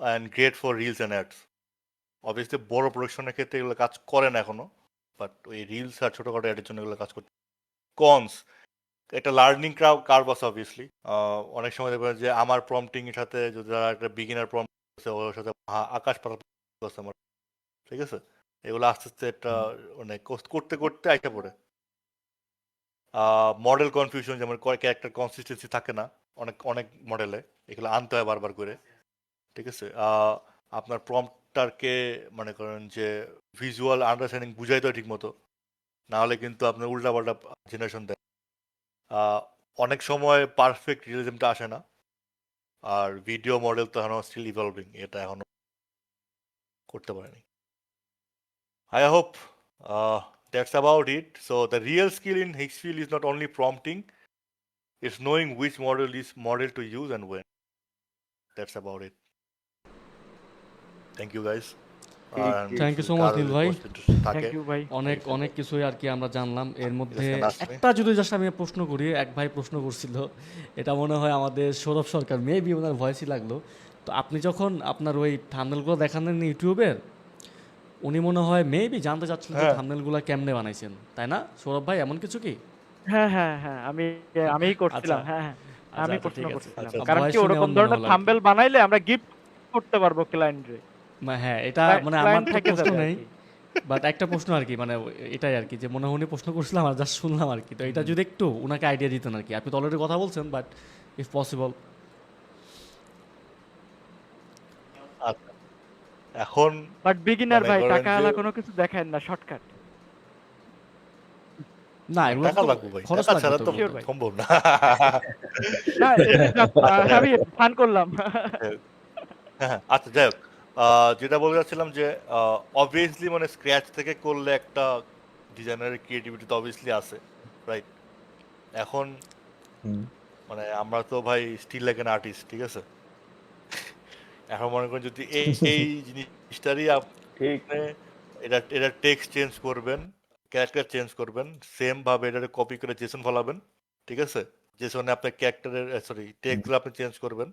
and great for reels and ads. Obviously বড় প্রোডাকশনের ক্ষেত্রে এগুলো কাজ করে না এখনো, বাট ওই রিলস আর ছোটখাটো অ্যাডের জন্য এগুলো কাজ করতে। কনস, একটা লার্নিং কার্ভ আছে অবভিয়াসলি। অনেক সময় দেখবেন যে আমার প্রম্পটিং এর সাথে যদি একটা বিগিনার প্রম্পট আছে ওর সাথে আকাশ পাতাল আছে আমার, ঠিক আছে? এগুলো আস্তে আস্তে একটা মানে করতে করতে আইসা পড়ে। মডেল কনফিউশন, যেমন ক্যারেক্টার কনসিস্টেন্সি থাকে না অনেক অনেক মডেলে, এগুলো আনতে হয় বারবার করে, ঠিক আছে? আপনার প্রম্পটারকে মনে করেন যে ভিজুয়াল আন্ডারস্ট্যান্ডিং বুঝাইতে হয় ঠিক মতো, নাহলে কিন্তু আপনার উল্টাপাল্টা জেনারেশন দেয়। অনেক সময় পারফেক্ট রিয়েলিজমটা আসে না, আর ভিডিও মডেল তো এখনো স্টিল ইভলভিং, এটা এখনো করতে পারেনি। I hope that's about it. So the real skill in Higgsfield is not only prompting, it's knowing which model to use and when. That's about it. Thank you guys. Thank you so much Neel ভাই। থাকে অনেক অনেক কিছুই আর কি আমরা জানলাম। এর মধ্যে Yes, can ask me. একটা যদি জাস্ট আমি প্রশ্ন করি, এক ভাই প্রশ্ন করছিল, এটা মনে হয় আমাদের সৌরভ সরকার, মেবি ওনার ভয়েসই লাগলো। তো আপনি যখন আপনার ওই থাম্বনেলগুলো দেখালেন ইউটিউবের, উনি মনে হয় মেবি জানতে চাচ্ছিলেন যে হ্যাঁ। থাম্বনেলগুলো কেমনে বানাইছেন, তাই না সৌরভ ভাই? এমন কিছু কি? হ্যাঁ হ্যাঁ হ্যাঁ আমিই করছিলাম। আচ্ছা। হ্যাঁ আচ্ছা, আমি আচ্ছা, প্রশ্ন ঠিক আছে। করছিলাম, আচ্ছা, কারণ ভয়েস কি শুনে ওরকম এমন মনে ধরনের হলো আর কি। থাম্বনেল বানাইলে আমরা গিফট করতে পারবো ক্লায়েন্টরে। হ্যাঁ, এটা মানে আমার ক্লায়েন্ট তো থেকে প্রশ্ন যাবে আর নেই, কি। বাট একটা প্রশ্ন আর কি, মানে এটাই আর কি, যে মনে হয় উনি প্রশ্ন করছিলাম আর জাস্ট শুনলাম আর কি। তো এটা যদি একটু উনাকে আইডিয়া দিতেন আর কি। আপনি তো অলরেডি কথা বলছেন, বাট ইফ পসিবল। আচ্ছা, এখন বাট বিগিনার মনে ভাই, করেন টাকাওয়ালা যে কোনো কিছু দেখায় না, শর্টকাট। না, এগুলো টাকা তো লাগবে ভাই, খরচ টাকা লাগবে ছাড়া তো তো এগুলো। শিওর ভাই। সম্ভব না। না আমি ফান করলাম। হ্যাঁ, আচ্ছা যাই হোক, যেটা বলে যাচ্ছিলাম যে অবভিয়াসলি মানে স্ক্র্যাচ থেকে করলে একটা ডিজাইনারের ক্রিয়েটিভিটি তো অবভিয়াসলি আছে, রাইট? এখন মানে আমরা তো ভাই স্টিল লাইক অ্যান আর্টিস্ট, ঠিক আছে? এখন মনে করেন যদি এই জিনিসটারই ঠিক এটা টেক্সট চেঞ্জ করবেন, ক্যারেক্টার চেঞ্জ করবেন, সেম ভাবে এটা কপি করে জেসন ফলাবেন, ঠিক আছে? জেসনে আপনার ক্যারেক্টারের সরি টেক্সটগুলো আপনি চেঞ্জ করবেন,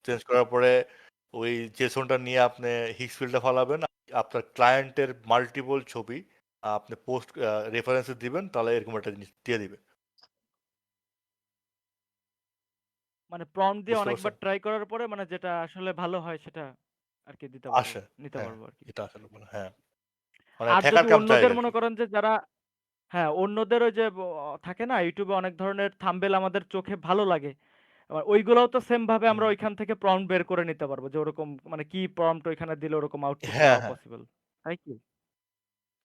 চেঞ্জ করার পরে ওই জেসনটা নিয়ে আপনি হিক্স ফিল্ডে ফলাবেন, আপনার ক্লায়েন্টের মাল্টিপল ছবি আপনি পোস্ট রেফারেন্সে দিবেন, তাহলে এরকম একটা জিনিস দিয়ে দিবে। মানে প্রম্পট দিয়ে বুঝতে অনেকবার পারছেন? ট্রাই করার পরে মানে যেটা আসলে ভালো হয় সেটা আর কি দিতে আসে, নিতে হ্যাঁ, পারবো আর কি। এটা আসলে বলে, হ্যাঁ, মানে আর ঠেকার যদি কাম চাই অন্যদের আর মনে কি। করেন যে যারা, হ্যাঁ অন্যদের ওই যে থাকে না ইউটিউবে অনেক ধরনের থাম্বনেল আমাদের চোখে ভালো লাগে, আবার ওইগুলোও তো সেম ভাবে আমরা ওইখান থেকে প্রম্পট বের করে নিতে পারবো, যে ওরকম মানে কি প্রম্পট ওইখানে দিলে ওরকম আউটপুট হ্যাঁ, পাওয়া হ্যাঁ, পসিবল, তাই কি?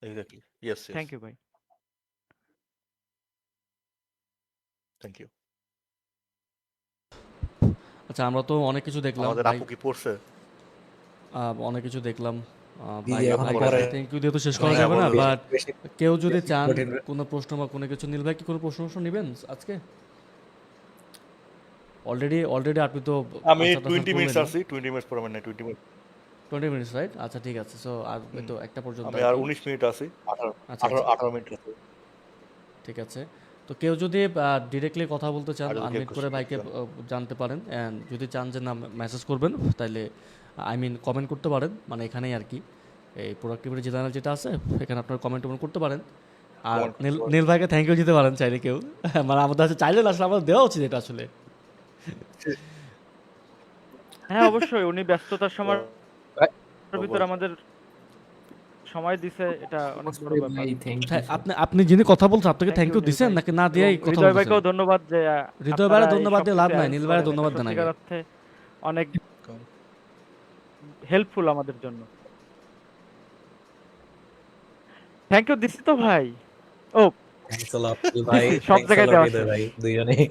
Exactly, yes, yes, thank you ভাই। Thank you. আচ্ছা, আমরা তো অনেক কিছু দেখলাম আমাদের ভাই, আপু কি পড়ছে? অনেক কিছু দেখলাম। জি ভাই জি, এখন ভাইকে পরে থ্যাংক ইউ দিয়ে তো শেষ করা হ্যাঁ, যাবে না, বলবো। বাট বেশি কেউ যদি বেশি চান কঠিন কোনো প্রশ্ন বা কোনো কিছু, নীল ভাই কি কোনো প্রশ্ন নেবেন আজকে? অলরেডি আপনি তো আমি আনসার 20 মিনিটস করলেনই। আছি, 20 মিনিটস পরে মানে 20 মিনিট 20 মিনিটস, রাইট? আচ্ছা ঠিক আছে। সো আর এই তো একটা পর্যন্ত আমি আর আর কি। 19 মিনিট আছি, 18 আচ্ছা 18 আচ্ছা 18 মিনিট আছে। ঠিক আছে। তো কেউ যদি ডিরেক্টলি কথা বলতে চান, আর যদি কেউ আনমিউট করে question ভাইকে করতে চান। জানতে পারেন। অ্যান্ড যদি চান যে না মেসেজ করবেন, তাহলে আই মিন কমেন্ট করতে পারেন, মানে এখানেই আর কি এই প্রোডাক্টিভিটি চ্যানেল যেটা আছে এখানে আপনার কমেন্ট করতে পারেন। আর Comment করতে নীল পারেন। নীল ভাইকে থ্যাংক ইউ দিতে পারেন চাইলে কেউ। মানে আমাদের কাছে চাইলে না, আসলে আমাদের দেওয়া উচিত এটা আসলে। হ্যাঁ অবশ্যই, উনি ব্যস্ততার সময় ভিতর আমাদের সময় দিছে, এটা অনেক বড় ব্যাপার। হ্যাঁ, আপনি যিনি কথা বলছেন আপনাকে থ্যাংক ইউ দিছেন নাকি না দিয়েই এবং কথা হৃদয় বলছেন? ভাইকেও ধন্যবাদ যে হৃদয় ভাইয়ের আপনারা এই ধন্যবাদ দিয়ে লাভ সবকিছু নাই, arrange নীল ভাইয়ের করেন। ধন্যবাদ এটা দেন আগে। সত্যিকার অর্থে অনেক হেল্পফুল আমাদের জন্য। থ্যাংক ইউ দিছি তো ভাই। ও থ্যাঙ্কস আ লট ভাই, সব থ্যাঙ্কস আ জায়গায় লট দেওয়া হৃদয় শেষ। ভাই, দুইজনেই।